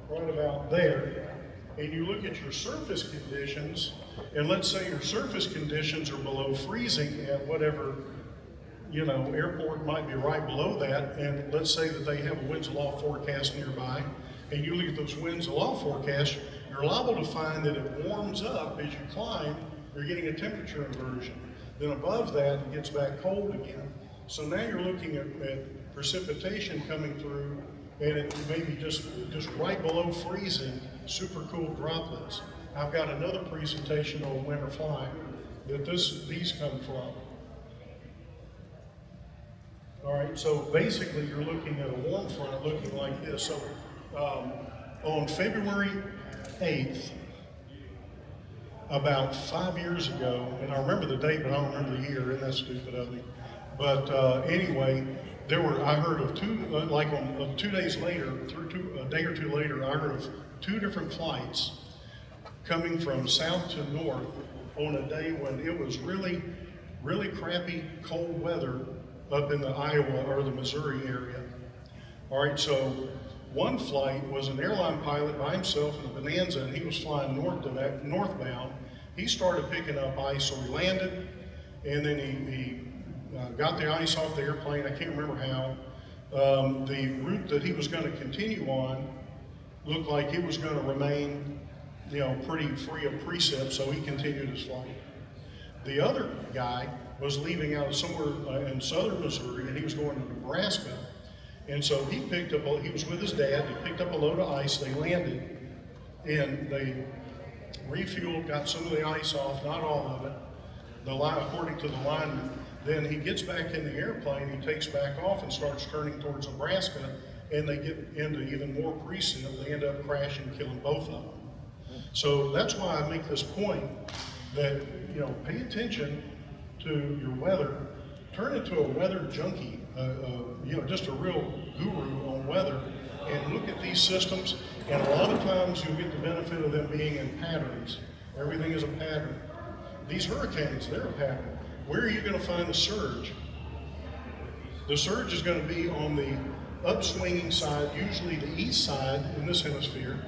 right about there, and you look at your surface conditions, and let's say your surface conditions are below freezing at whatever, airport might be right below that, and let's say that they have a winds of law forecast nearby, and you look at those winds of law forecasts, you're liable to find that it warms up as you climb, you're getting a temperature inversion. Then above that, it gets back cold again. So now you're looking at precipitation coming through, and it may be just right below freezing, super cool droplets. I've got another presentation on winter flying that these come from. All right, so basically you're looking at a warm front looking like this. So on February 8th, about 5 years ago, and I remember the date, but I don't remember the year, and that's stupid of me. But anyway, I heard of 2 days later, a day or two later, I heard of 2 different flights coming from south to north on a day when it was really, really crappy cold weather up in the Iowa or the Missouri area. All right, so one flight was an airline pilot by himself in a Bonanza, and he was flying northbound. He started picking up ice, so he landed, and then he got the ice off the airplane. I can't remember how. The route that he was going to continue on looked like it was going to remain, pretty free of precip, so he continued his flight. The other guy was leaving out somewhere in southern Missouri, and he was going to Nebraska. And so he was with his dad, he picked up a load of ice, they landed, and they refueled, got some of the ice off, not all of it, according to the lineman. Then he gets back in the airplane, he takes back off and starts turning towards Nebraska, and they get into even more precip. They end up crashing, killing both of them. So that's why I make this point that, pay attention to your weather, turn into a weather junkie, just a real guru on weather, and look at these systems, and a lot of times you'll get the benefit of them being in patterns. Everything is a pattern. These hurricanes, they're a pattern. Where are you going to find the surge? The surge is going to be on the upswinging side, usually the east side in this hemisphere,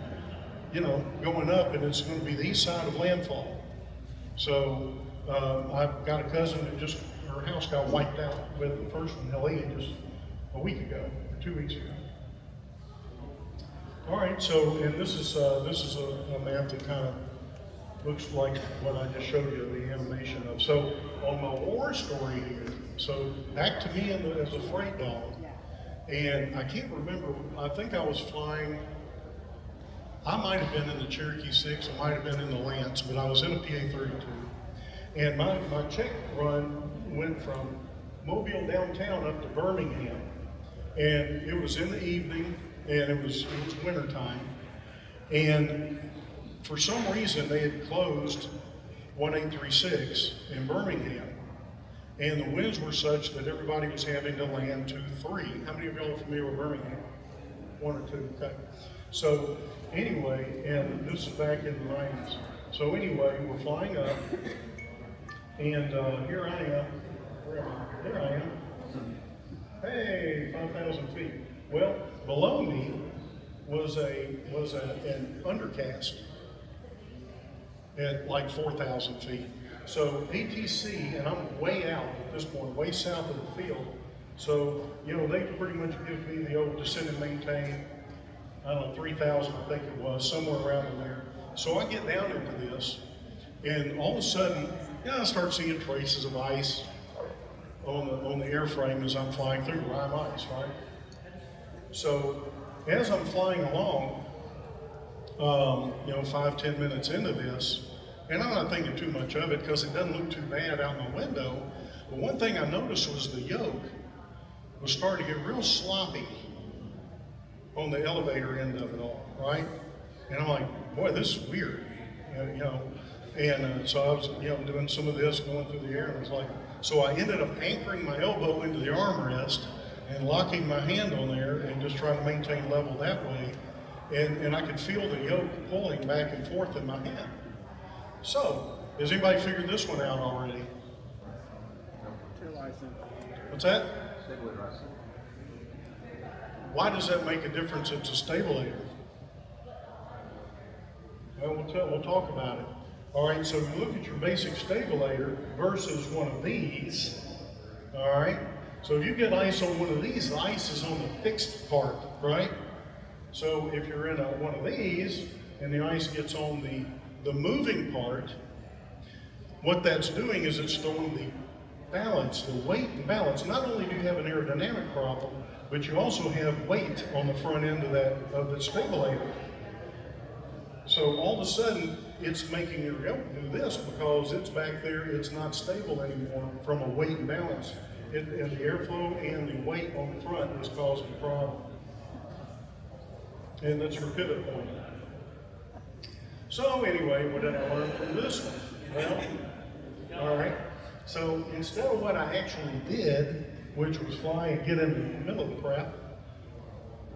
going up, and it's going to be the east side of landfall. So I've got a cousin that her house got wiped out with the first one, Helene, just a week ago, or 2 weeks ago. All right, so, and this is a map that kind of looks like what I just showed you, the animation of. So on my war story here, so back to me as a freight dog, and I can't remember, I think I was flying, I might have been in the Cherokee 6, I might have been in the Lance, but I was in a PA-32. And my check run went from Mobile downtown up to Birmingham, and it was in the evening, and it was winter time, and for some reason they had closed 1836 in Birmingham, and the winds were such that everybody was having to land 2-3. How many of y'all are familiar with Birmingham? 1 or 2, okay. So anyway, and this is back in the 90s. So anyway, we're flying up, and here I am. Where am I? There I am. Hey, 5,000 feet. Well, below me was an undercast at like 4,000 feet. So ATC, and I'm way out at this point, way south of the field. So, they pretty much give me the old descend and maintain, I don't know, 3,000, I think it was, somewhere around in there. So I get down into this, and all of a sudden, I start seeing traces of ice on the airframe as I'm flying through rime ice, right? So as I'm flying along, 5-10 minutes into this, and I'm not thinking too much of it because it doesn't look too bad out my window, but one thing I noticed was the yoke was starting to get real sloppy on the elevator end of it all, right? And I'm like, boy, this is weird, And so I was, doing some of this, going through the air, and it was like, so I ended up anchoring my elbow into the armrest and locking my hand on there and just trying to maintain level that way. And I could feel the yoke pulling back and forth in my hand. So, has anybody figured this one out already? What's that? Why does that make a difference? It's a stabilizer. Well, we'll talk about it. All right, so you look at your basic stabilator versus one of these. All right, so if you get ice on one of these, the ice is on the fixed part, right? So if you're in one of these and the ice gets on the moving part, what that's doing is it's throwing the balance, the weight and balance. Not only do you have an aerodynamic problem, but you also have weight on the front end of the stabilator. So all of a sudden, it's making it do this because it's back there, it's not stable anymore from a weight and balance. And the airflow and the weight on the front is causing a problem. And that's your pivot point. So anyway, what did I learn from this one? Well, all right. So instead of what I actually did, which was fly and get in the middle of the crap,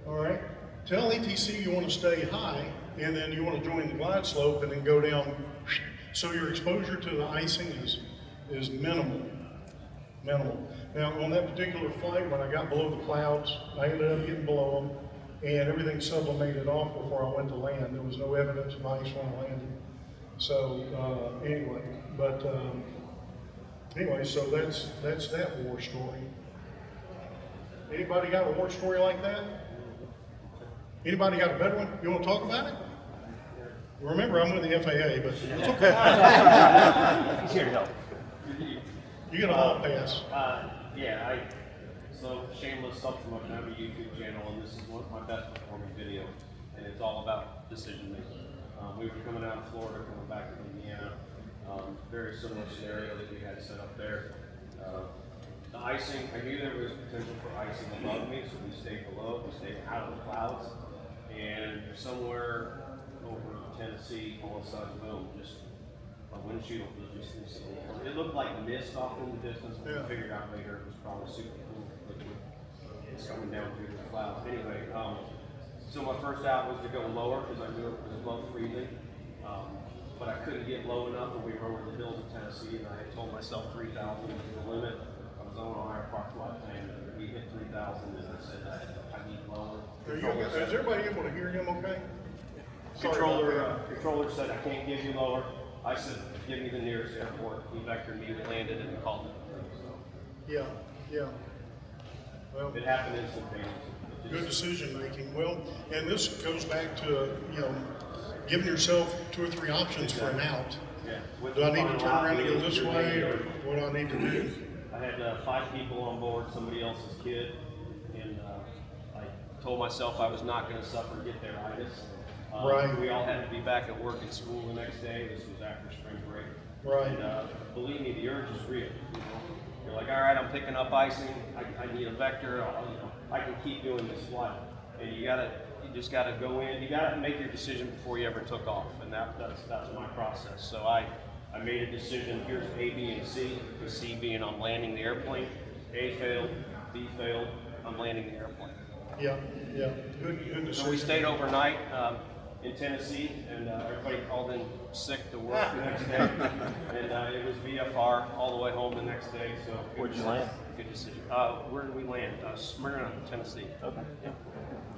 all right, tell ETC you want to stay high, and then you want to join the glide slope and then go down. So your exposure to the icing is minimal. Minimal. Now on that particular flight, when I got below the clouds, I ended up getting below them, and everything sublimated off before I went to land. There was no evidence of ice when I landed. So anyway, but anyway, so that's that war story. Anybody got a war story like that? Anybody got a better one? You want to talk about it? Remember, I'm with the FAA, but it's okay. He's here to help. You get a hall pass. So shameless self-promotion. I have a YouTube channel, and this is one of my best performing videos, and it's all about decision making. We were coming out of Florida, coming back to Indiana. Very similar scenario that we had set up there. The icing, I knew there was potential for icing above me, so we stayed below, we stayed out of the clouds, and somewhere over Tennessee, all of a sudden, boom, just my windshield was just instantly. It looked like mist off in the distance, but we figured out later it was probably super cool liquid. It's coming down through the clouds. Anyway, so my first out was to go lower because I knew it was above freely. But I couldn't get low enough when we were over the hills of Tennessee, and I had told myself 3,000 was the limit. I was on our park flight plan, and we hit 3,000, and I said I need lower. Is everybody able to hear him okay? Controller said, I can't give you lower. I said, give me the nearest airport. He vectored me, we landed, and called it. So, Yeah. Well, it happened instantaneously. good decision making. Well, and this goes back to, giving yourself 2 or 3 options for an out. Yeah. Do I need to turn around and go this way, or what do I need to do? I had 5 people on board, somebody else's kid, and I told myself I was not going to suffer get there itis. Right. We all had to be back at work at school the next day. This was after spring break. Right. And believe me, the urge is real. You're like, all right, I'm picking up icing. I need a vector. I can keep doing this flight. And you just gotta go in. You gotta make your decision before you ever took off. And that's my process. So I made a decision. Here's A, B, and C. The C being I'm landing the airplane. A failed. B failed. I'm landing the airplane. Yeah. Good decision. So we stayed overnight in Tennessee, and everybody called in sick to work the next day. And it was VFR all the way home the next day. So Where'd you land? Good decision. Where did we land? Smyrna, Tennessee. Okay.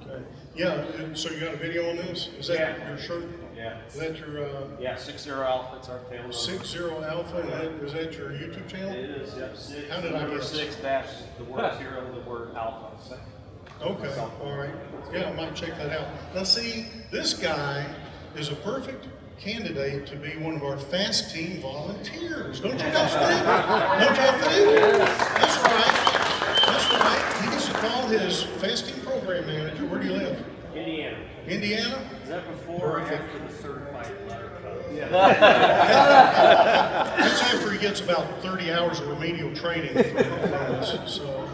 Okay. Yeah, and so you got a video on this? Is that your shirt? Yeah. Is that your 60 Alpha. It's our tail number. 60 Alpha? And is that your YouTube channel? It is. Yep. 6. How did I Number guess? 6 dash the word 0, the word Alpha. Okay, all right. Yeah, I might check that out. Now see, this guy is a perfect candidate to be one of our fast team volunteers. Don't you guys think? Don't y'all think? That's right. He needs to call his fast team program manager. Where do you live? Indiana. Indiana? Is that before or after the certified letter comes? That's after he gets about 30 hours of remedial training for this. So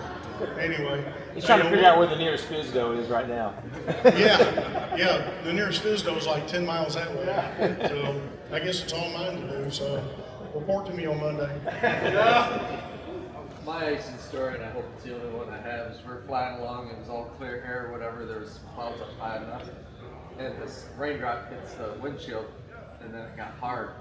anyway. He's trying to figure out where the nearest FISDO is right now. Yeah, the nearest FISDO is like 10 miles that way. So I guess it's all mine to do, so report to me on Monday. My icing story, and I hope it's the only one I have, is we're flying along, it was all clear air, whatever, there was clouds up high enough, and this raindrop hits the windshield, and then it got hard.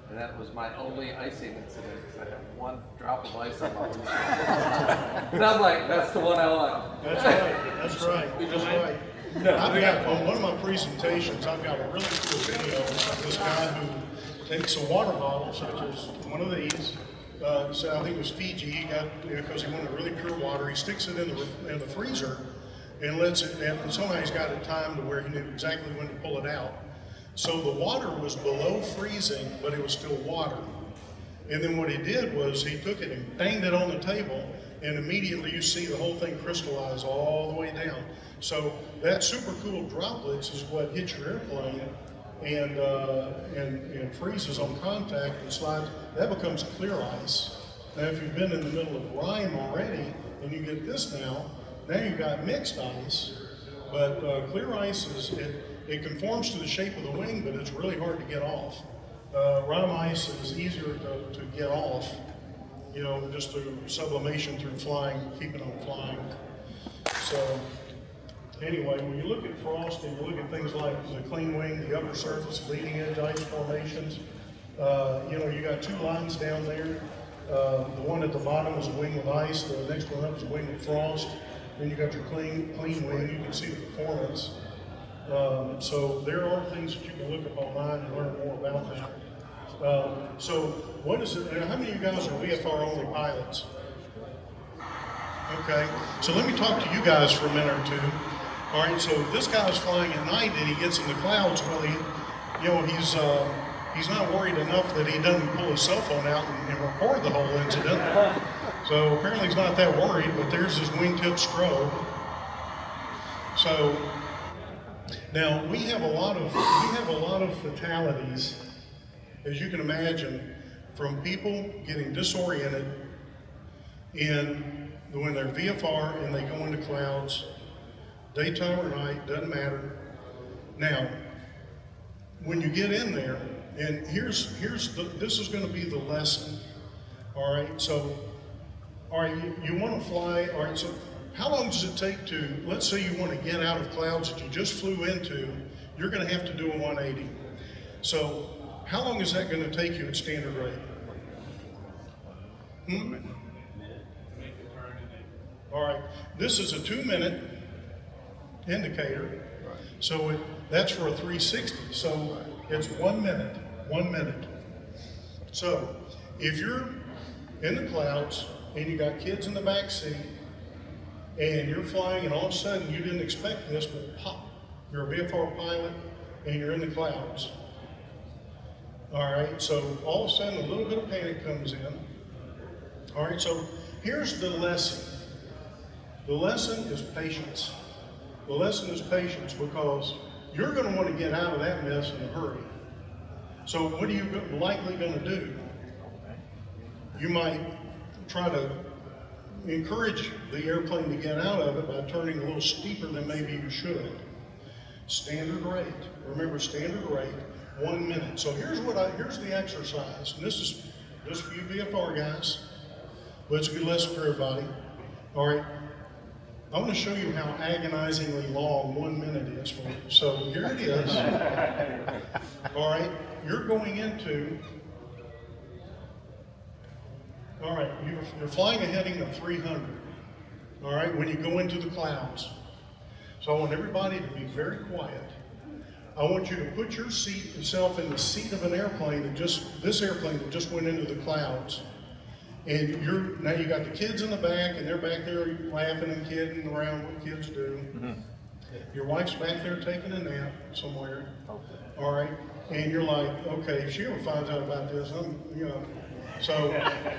And that was my only icing incident, because I had 1 drop of ice on my windshield. And I'm like, that's the one I want. That's right. I've got, on one of my presentations, I've got a really cool video of this guy who takes a water bottle, such as one of these, so I think it was Fiji, he got, because he wanted really pure water, he sticks it in the freezer and lets it, and somehow he's got it timed to where he knew exactly when to pull it out. So the water was below freezing, but it was still water. And then what he did was he took it and banged it on the table, and immediately you see the whole thing crystallize all the way down. So that super cool droplets is what hits your airplane and freezes on contact and slides. That becomes clear ice. Now if you've been in the middle of rime already and you get this now you've got mixed ice. But clear ice it conforms to the shape of the wing, but it's really hard to get off. Rime ice is easier to get off, you know, just through sublimation, through flying, keeping on flying. So anyway, when you look at frost and you look at things like the clean wing, the upper surface, leading edge ice formations, you know, you got two lines down there. The one at the bottom is a wing with ice, the next one up is a wing with frost. Then you got your clean wing, you can see the performance. So there are things that you can look up online and learn more about that. So what is it, how many of you guys are VFR only pilots? Okay, so let me talk to you guys for a minute or two. All right, so this guy's flying at night and he gets in the clouds. Well, he's not worried enough that he doesn't pull his cell phone out and record the whole incident. So apparently he's not that worried, but there's his wingtip strobe. So now we have a lot of fatalities, as you can imagine, from people getting disoriented when they're VFR and they go into clouds, daytime or night, doesn't matter. Now, when you get in there, and this is going to be the lesson. All right, so, all right, you want to fly. All right, so how long does it take to? Let's say you want to get out of clouds that you just flew into. You're going to have to do a 180. So, how long is that going to take you at standard rate? All right, this is a 2-minute indicator, so that's for a 360. So it's 1 minute. 1 minute. So if you're in the clouds and you got kids in the back seat and you're flying and all of a sudden you didn't expect this, but pop, you're a VFR pilot and you're in the clouds. All right, so all of a sudden a little bit of panic comes in. All right, so here's the lesson. The lesson is patience. The lesson is patience because you're going to want to get out of that mess in a hurry. So what are you likely going to do? You might try to encourage the airplane to get out of it by turning a little steeper than maybe you should. Standard rate. Remember, standard rate, 1 minute. So here's the exercise. And this is just for you VFR guys, but it's a good lesson for everybody. All right. I want to show you how agonizingly long 1 minute is for you. So here it is. All right, you're going into, all right, you're flying a heading of 300. All right, when you go into the clouds. So I want everybody to be very quiet. I want you to put yourself in the seat of an airplane this airplane that just went into the clouds. And now you got the kids in the back, and they're back there laughing and kidding around what kids do. Mm-hmm. Your wife's back there taking a nap somewhere. All right, and you're like, okay, if she ever finds out about this, So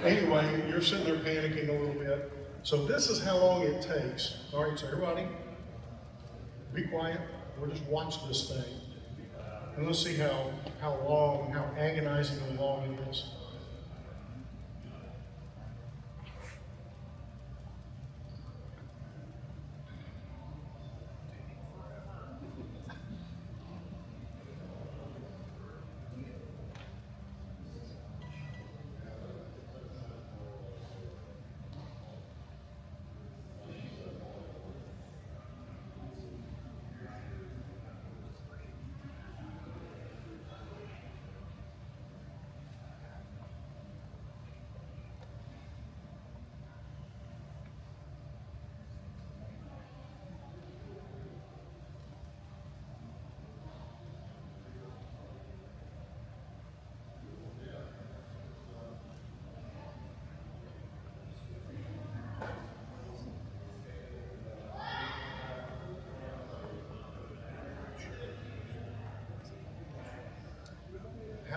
anyway, you're sitting there panicking a little bit. So this is how long it takes. All right, so everybody, be quiet. We'll just watch this thing, and let's see how agonizingly long it is.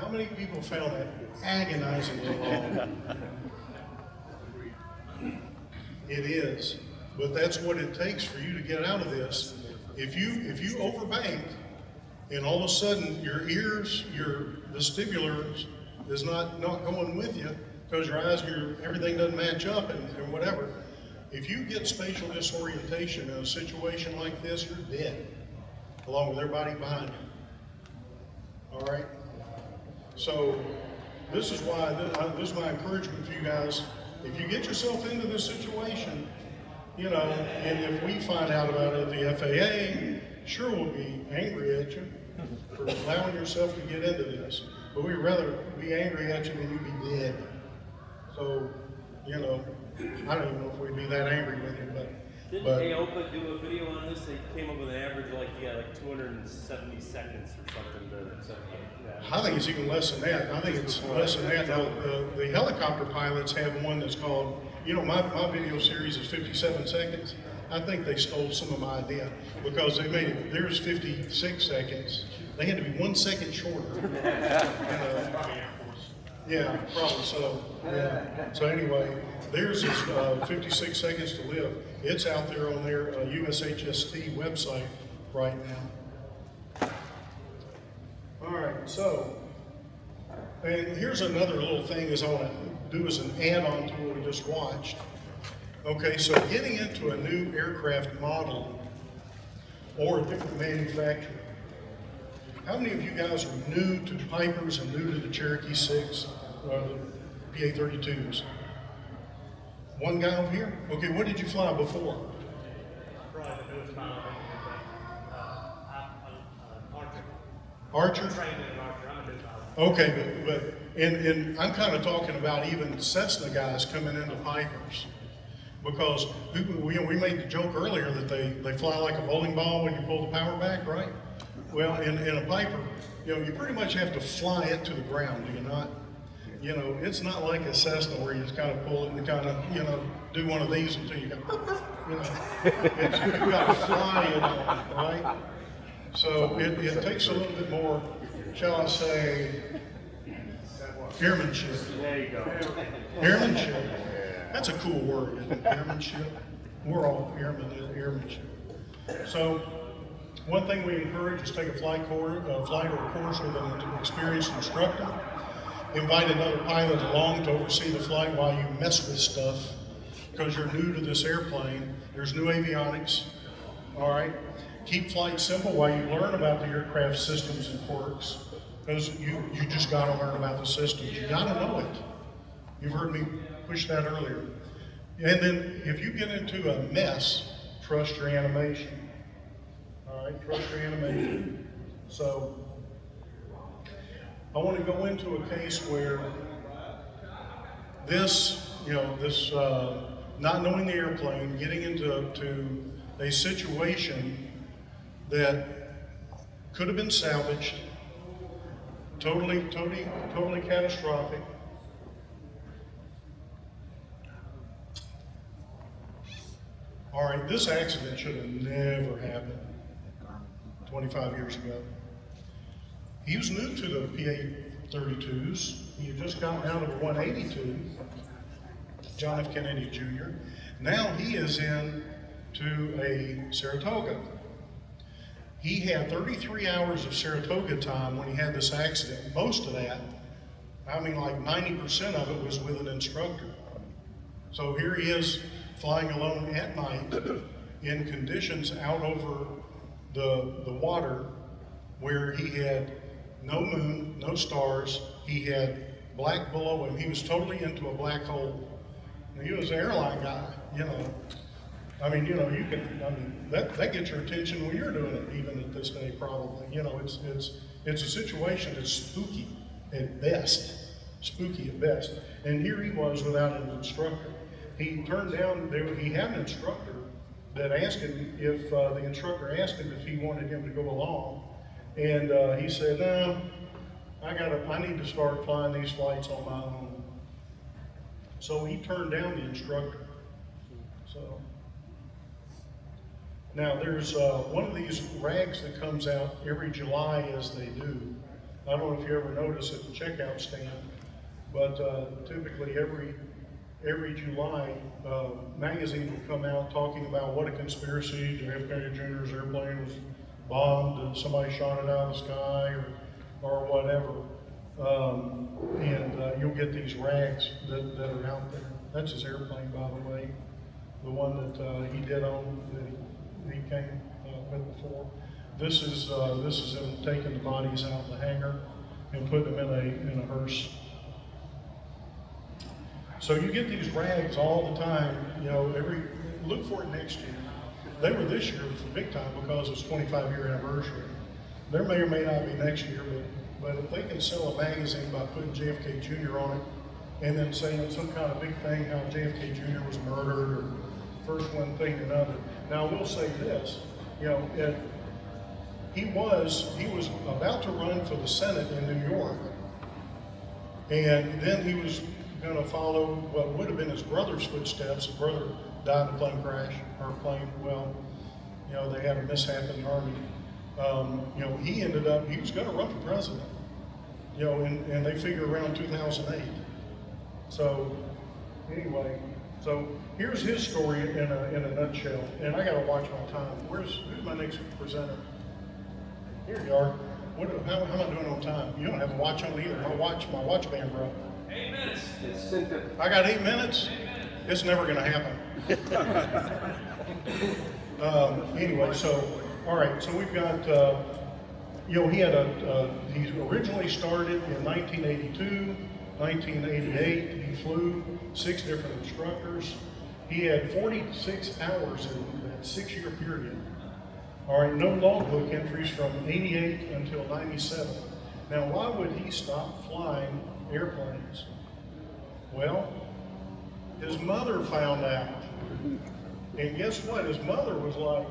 How many people found that agonizingly long? It is, but that's what it takes for you to get out of this. If you overbank, and all of a sudden your ears, your vestibular is not going with you because your eyes, everything doesn't match up and whatever. If you get spatial disorientation in a situation like this, you're dead, along with everybody behind you. All right? So this is why, this is my encouragement for you guys. If you get yourself into this situation, you know, and if we find out about it at the FAA, sure we'll be angry at you for allowing yourself to get into this. But we'd rather be angry at you than you be dead. So, you know, I don't even know if we'd be that angry with you, Didn't AOPA do a video on this? They came up with an average like 270 seconds or something. I think it's even less than that. I think it's less than that. The helicopter pilots have one that's called, you know, my video series is 57 seconds. I think they stole some of my idea because they made it, theirs 56 seconds. They had to be 1 second shorter. Yeah, probably so. Yeah. So anyway, theirs is 56 seconds to live. It's out there on their USHST website right now. All right, so, and here's another little thing is I want to do as an add-on to what we just watched. Okay, so getting into a new aircraft model or a different manufacturer. How many of you guys are new to Pipers and new to the Cherokee 6 or the PA-32s? One guy over here? Okay, what did you fly before? Archer? Okay, but and I'm kind of talking about even Cessna guys coming into Pipers. Because we made the joke earlier that they fly like a bowling ball when you pull the power back, right? Well, in a Piper, you know, you pretty much have to fly it to the ground, do you not? You know, it's not like a Cessna where you just kind of pull it and kind of, you know, do one of these until you go, you know. You've got to fly it, right? So it takes a little bit more, shall I say, airmanship. There you go. Airmanship. That's a cool word, isn't it? Airmanship. We're all airmen, airmanship. So, one thing we encourage is take a flight or a course with an experienced instructor. Invite another pilot along to oversee the flight while you mess with stuff, because you're new to this airplane. There's new avionics. All right. Keep flight simple while you learn about the aircraft systems and quirks, because you just got to learn about the systems. You got to know it. You've heard me push that earlier. And then if you get into a mess, trust your animation. All right, trust your animation. So I want to go into a case where this, you know, this not knowing the airplane, getting into a situation that could have been salvaged, totally catastrophic. All right, this accident should have never happened 25 years ago. He was new to the PA-32s. He had just gotten out of a 182, John F. Kennedy Jr. Now he is in to a Saratoga. He had 33 hours of Saratoga time when he had this accident. Most of that, I mean like 90% of it was with an instructor. So here he is flying alone at night in conditions out over the water where he had no moon, no stars. He had black below him. He was totally into a black hole. And he was an airline guy, you know. I mean, you know, you can, I mean, that gets your attention when you're doing it, even at this day, probably. You know, it's a situation that's spooky at best. Spooky at best. And here he was without an instructor. He turned down, he had an instructor that asked him if, the instructor asked him if he wanted him to go along. And he said, no, I need to start flying these flights on my own. So he turned down the instructor. So now there's one of these rags that comes out every July, as they do, I don't know if you ever notice at the checkout stand, but typically every July, magazines will come out talking about what a conspiracy, JFK Jr.'s airplane was bombed and somebody shot it out of the sky or whatever. You'll get these rags that are out there. That's his airplane, by the way, the one that he did own, that he came with before. This is him taking the bodies out of the hangar and putting them in a hearse. So you get these rags all the time. You know, look for it next year. They were this year for big time because it's 25-year anniversary. There may or may not be next year, but if they can sell a magazine by putting JFK Jr. on it and then saying some kind of big thing how JFK Jr. was murdered or first one thing to another. Now I will say this, you know, he was about to run for the Senate in New York, and then he was going to follow what would have been his brother's footsteps. His brother died in a plane crash, or you know, they had a mishap in the Army. You know, he was going to run for president, you know, and they figure around 2008. So anyway, so here's his story in a nutshell. And I got to watch my time. Who's my next presenter? Here you are. How am I doing on time? You don't have a watch on either. My watch band broke. 8 minutes. I got 8 minutes? It's never going to happen. Anyway, so, all right, so we've got, you know, he originally started in 1982, 1988. He flew 6 different instructors. He had 46 hours in that 6-year period. All right, no logbook entries from 88 until 97. Now, why would he stop flying airplanes? Well, his mother found out. And guess what? His mother was like,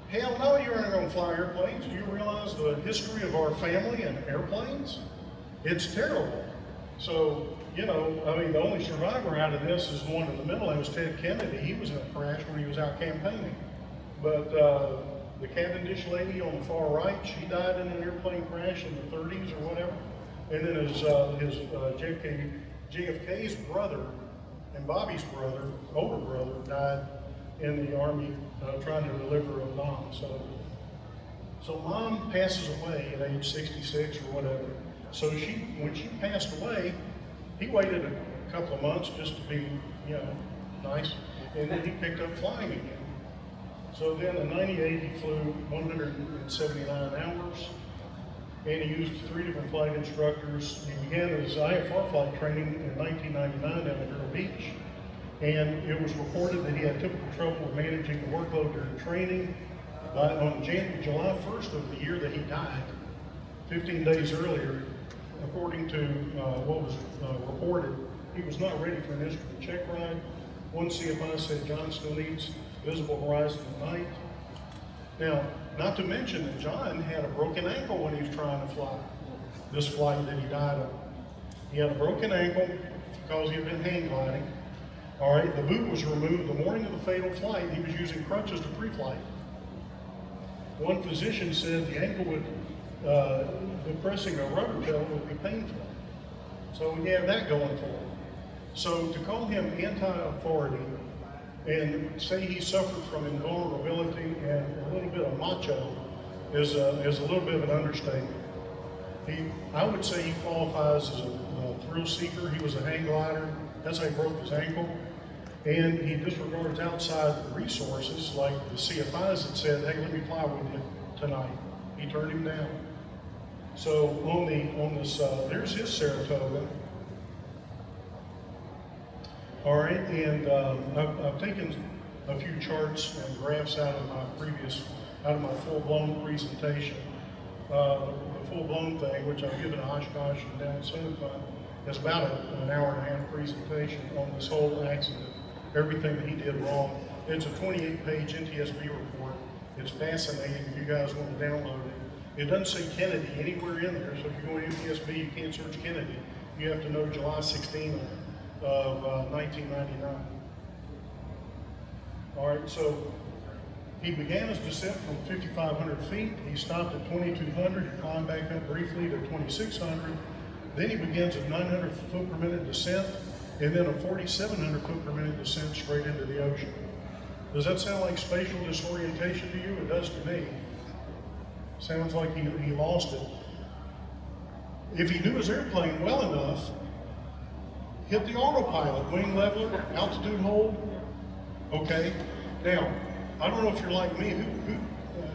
hell no, you aren't going to fly airplanes. Do you realize the history of our family and airplanes? It's terrible. So, you know, I mean, the only survivor out of this is the one in the middle. That was Ted Kennedy. He was in a crash when he was out campaigning. But the Cavendish lady on the far right, she died in an airplane crash in the 30s or whatever. And then his JFK's brother and Bobby's brother, older brother, died in the Army trying to deliver a bomb. So Mom passes away at age 66 or whatever. So when she passed away, he waited a couple of months just to be, you know, nice, and then he picked up flying again. So then in 98, he flew 179 hours, and he used 3 different flight instructors. He began his IFR flight training in 1999 down at Vero Beach, and it was reported that he had typical trouble with managing the workload during training. On July 1st of the year that he died, 15 days earlier, according to what was reported, he was not ready for an instrument check ride. One CFI said John still needs visible horizon at night. Now, not to mention that John had a broken ankle when he was trying to fly this flight that he died on. He had a broken ankle because he had been hang gliding. All right, the boot was removed the morning of the fatal flight. He was using crutches to pre-flight. One physician said the ankle would, depressing a rubber pellet would be painful. So we have that going for him. So to call him anti-authority and say he suffered from invulnerability and a little bit of macho is a little bit of an understatement. I would say he qualifies as a thrill seeker. He was a hang glider. That's how he broke his ankle. And he disregards outside resources like the CFIs that said, hey, let me fly with you tonight. He turned him down. So on this, there's his Saratoga. All right, and I've taken a few charts and graphs out of my full-blown presentation. The full-blown thing, which I've given to Oshkosh and down Center Fund, is about an hour and a half presentation on this whole accident, everything that he did wrong. It's a 28-page NTSB report. It's fascinating if you guys want to download it. It doesn't say Kennedy anywhere in there, so if you go to NTSB, you can't search Kennedy. You have to know July 16th of 1999. All right, so He began his descent from 5,500 feet. He stopped at 2,200. He climbed back up briefly to 2,600. Then he begins a 900 foot per minute descent, and then a 4,700 foot per minute descent straight into the ocean. Does that sound like spatial disorientation to you? It does to me. Sounds like he lost it. If he knew his airplane well enough, hit the autopilot, wing leveler, altitude hold. Okay. Now, I don't know if you're like me.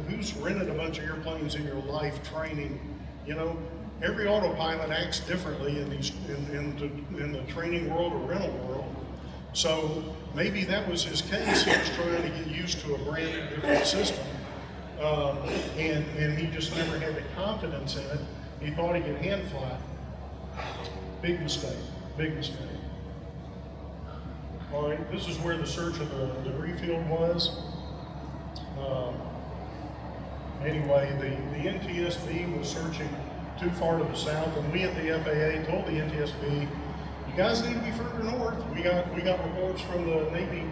Who's rented a bunch of airplanes in your life training? You know, every autopilot acts differently in the training world or rental world. So maybe that was his case. He was trying to get used to a brand new different system, and he just never had the confidence in it. He thought he could hand fly. Big mistake. Big mistake. All right, this is where the search of the debris field was. Anyway, the NTSB was searching too far to the south, and we at the FAA told the NTSB, you guys need to be further north. We got reports from the Navy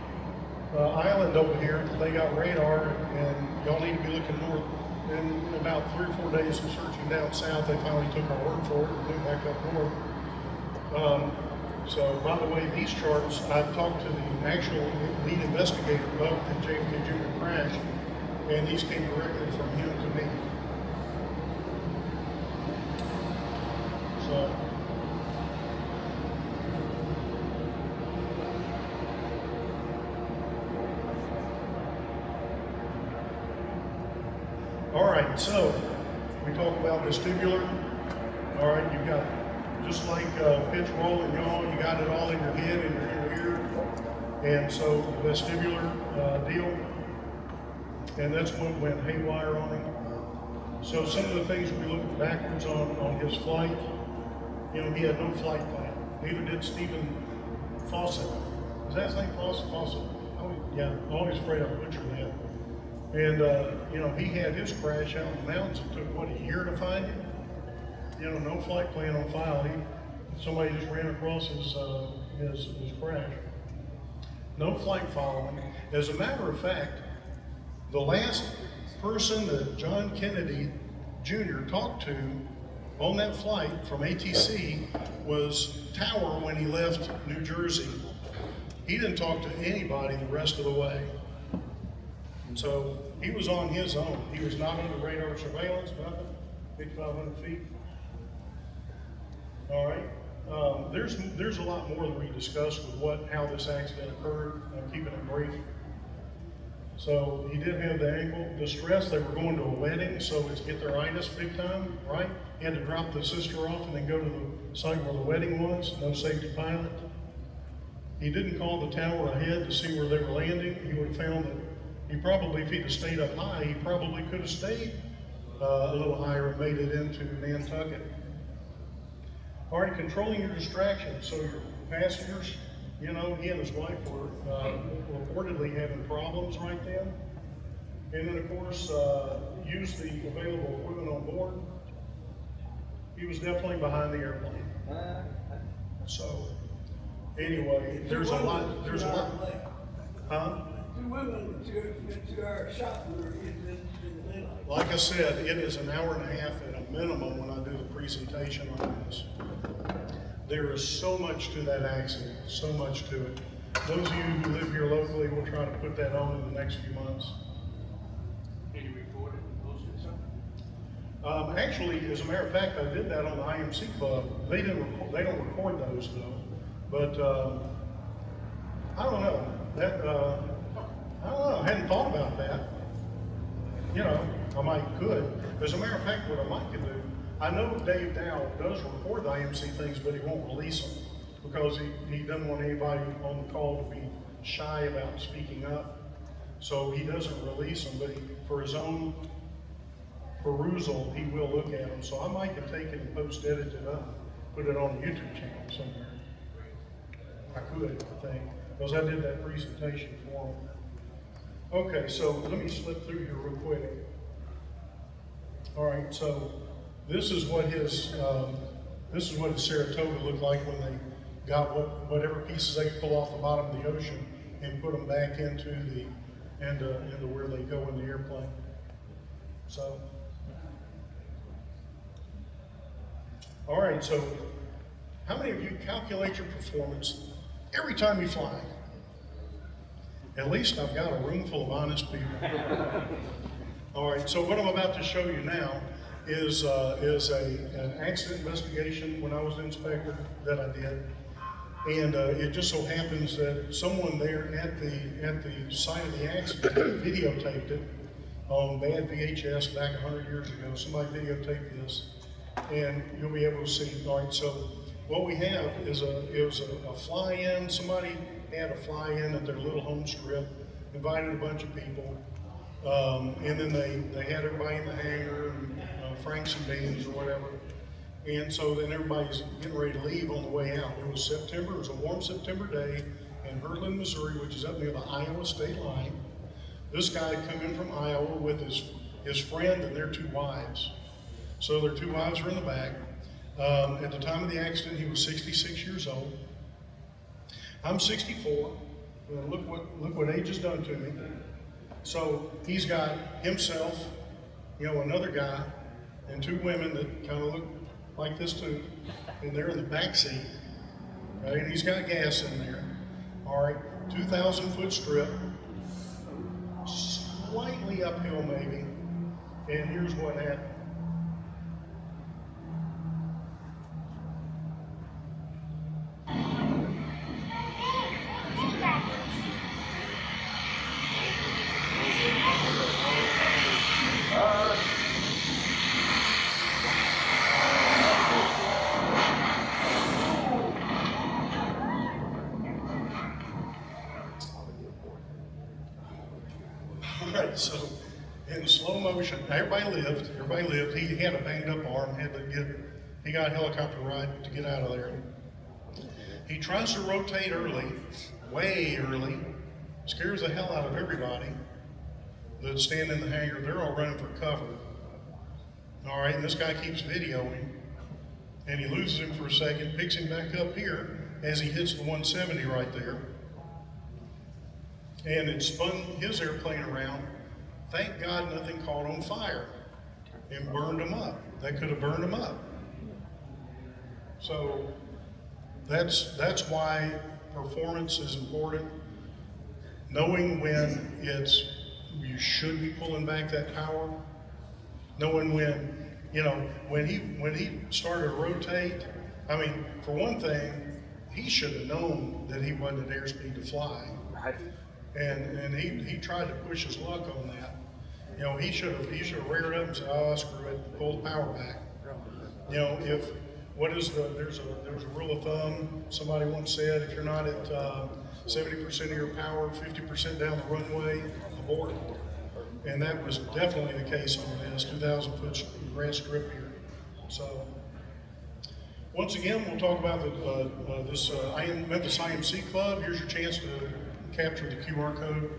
island over here that they got radar, and y'all need to be looking north. And in about 3 or 4 days of searching down south, they finally took our word for it and went back up north. So, by the way, these charts, I talked to the actual lead investigator of the JFK Junior crash, and these came directly from him to me. So, all right, so we talk about vestibular. All right, you've got, just like pitch, roll, and yaw, you got it all in your head and your ear. And so the vestibular deal, and that's what went haywire on him. So some of the things we looked backwards on his flight, you know, he had no flight plan. Neither did Stephen Fawcett. Is that his name, Fawcett? Fawcett. Yeah, I'm always afraid I'll butcher that. And, you know, he had his crash out in the mountains. It took, what, a year to find him? You know, no flight plan on file. Somebody just ran across his crash. No flight following. As a matter of fact, the last person that John Kennedy Jr. talked to on that flight from ATC was Tower when he left New Jersey. He didn't talk to anybody the rest of the way. And so he was on his own. He was not under radar surveillance, nothing, 5,500 feet. All right. There's a lot more that we discussed with how this accident occurred. I'm keeping it brief. So he did have the ankle distress. They were going to a wedding, so it's get their itis big time, right? He had to drop the sister off and then go to the site where the wedding was. No safety pilot. He didn't call the tower ahead to see where they were landing. He would have found that he probably, if he'd have stayed up high, he probably could have stayed a little higher and made it into Nantucket. All right, controlling your distractions. So your passengers, you know, he and his wife were reportedly having problems right then. And then, of course, use the available equipment on board. He was definitely behind the airplane. So, anyway, there's a lot. Huh? Like I said, it is an hour and a half at a minimum when I do the presentation on this. There is so much to that accident, so much to it. Those of you who live here locally will try to put that on in the next few months. Can you record it and post it something? Actually, as a matter of fact, I did that on the IMC Club. They don't record those though. But I don't know. I don't know. I hadn't thought about that. You know, I might could. As a matter of fact, what I might could do, I know Dave Dow does record the IMC things, but he won't release them because he doesn't want anybody on the call to be shy about speaking up. So he doesn't release them, but for his own perusal, he will look at them. So I might could take it and post-edit it up, put it on the YouTube channel somewhere. I could, I think, because I did that presentation for him. Okay, so let me slip through here real quick. All right, so this is what his Saratoga looked like when they got whatever pieces they could pull off the bottom of the ocean and put them back into the into where they go in the airplane. So, all right, so how many of you calculate your performance every time you fly? At least I've got a room full of honest people. All right, so what I'm about to show you now is an accident investigation when I was an inspector that I did. And it just so happens that someone there at the site of the accident videotaped it on bad VHS back 100 years ago. Somebody videotaped this, and you'll be able to see. All right, so what we have is a fly-in. Somebody had a fly-in at their little home strip, invited a bunch of people, and then they had everybody in the hangar, and franks and beans or whatever. And so then everybody's getting ready to leave on the way out. It was September, it was a warm September day in Hurdlin, Missouri, which is up near the Iowa state line. This guy had come in from Iowa with his friend and their 2 wives. So their 2 wives were in the back. At the time of the accident, he was 66 years old. I'm 64. Look what age has done to me. So he's got himself, another guy, and 2 women that kind of look like this too, and they're in the back seat, right? And he's got gas in there. All right, 2,000-foot strip, slightly uphill maybe, and here's what happened. So in slow motion, everybody lived. He had a banged up arm, he got a helicopter ride to get out of there. He tries to rotate early, way early, scares the hell out of everybody that's standing in the hangar. They're all running for cover. All right, and this guy keeps videoing, and he loses him for a second, picks him back up here as he hits the 170 right there. And it spun his airplane around. Thank God nothing caught on fire and burned him up. That could have burned him up. So that's why performance is important. Knowing when you should be pulling back that power. Knowing when he started to rotate. I mean, for one thing, he should have known that he wasn't at airspeed to fly. Right. And he tried to push his luck on that. He should have reared up and said, "Oh, screw it, pull the power back." There's a rule of thumb. Somebody once said, if you're not at 70% of your power, 50% down the runway, abort it. And that was definitely the case on this 2,000-foot grass strip here. So once again, we'll talk about this Memphis IMC Club. Here's your chance to capture the QR code.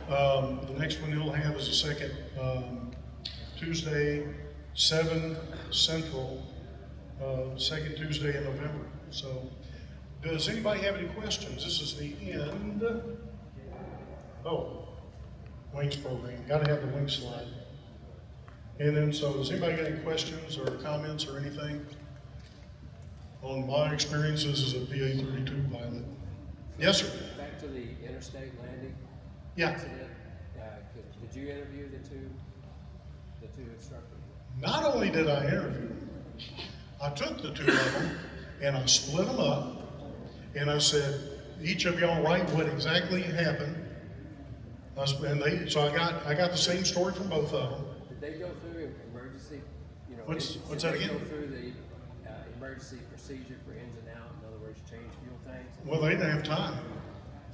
The next one you'll have is the second Tuesday, 7 Central, second Tuesday in November. So, does anybody have any questions? This is the end. Oh, Wings program. Got to have the Wings slide. And then, so does anybody got any questions or comments or anything on my experiences as a PA-32 pilot? Yes, sir. Back to the interstate landing accident. Did you interview the two instructors? Not only did I interview them, I took the 2 of them and I split them up, and I said, each of y'all write what exactly happened. So I got the same story from both of them. Did they go through emergency? What's did that they again? Go through the emergency procedure for ins and out. In other words, change fuel tanks. Well, they didn't have time.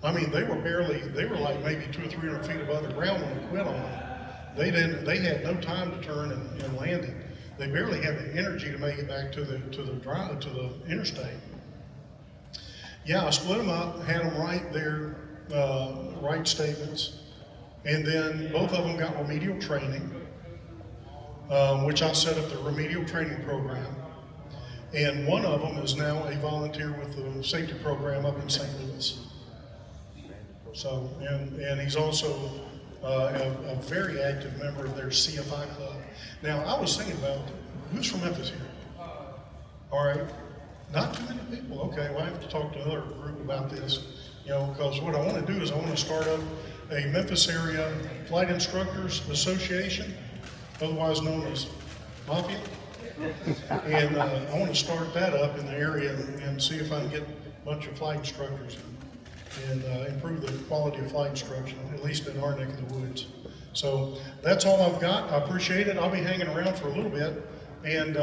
I mean, they were like maybe 200 or 300 feet above the ground when we quit on them. They had no time to turn and land it. They barely had the energy to make it back to the interstate. Yeah, I split them up, had them write their right statements, and then both of them got remedial training, which I set up the remedial training program. And one of them is now a volunteer with the safety program up in St. Louis. So, and he's also a very active member of their CFI club. Now, I was thinking about, who's from Memphis here? All right, not too many people. Okay, well, I have to talk to another group about this, you know, because what I want to do is I want to start up a Memphis area Flight Instructors Association, otherwise known as Mafia. And I want to start that up in the area and see if I can get a bunch of flight instructors and improve the quality of flight instruction, at least in our neck of the woods. So that's all I've got. I appreciate it. I'll be hanging around for a little bit, and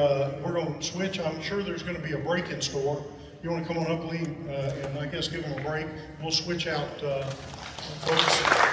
we're going to switch. I'm sure there's going to be a break-in store. You want to come on up, Lee, and I guess give them a break. We'll switch out folks.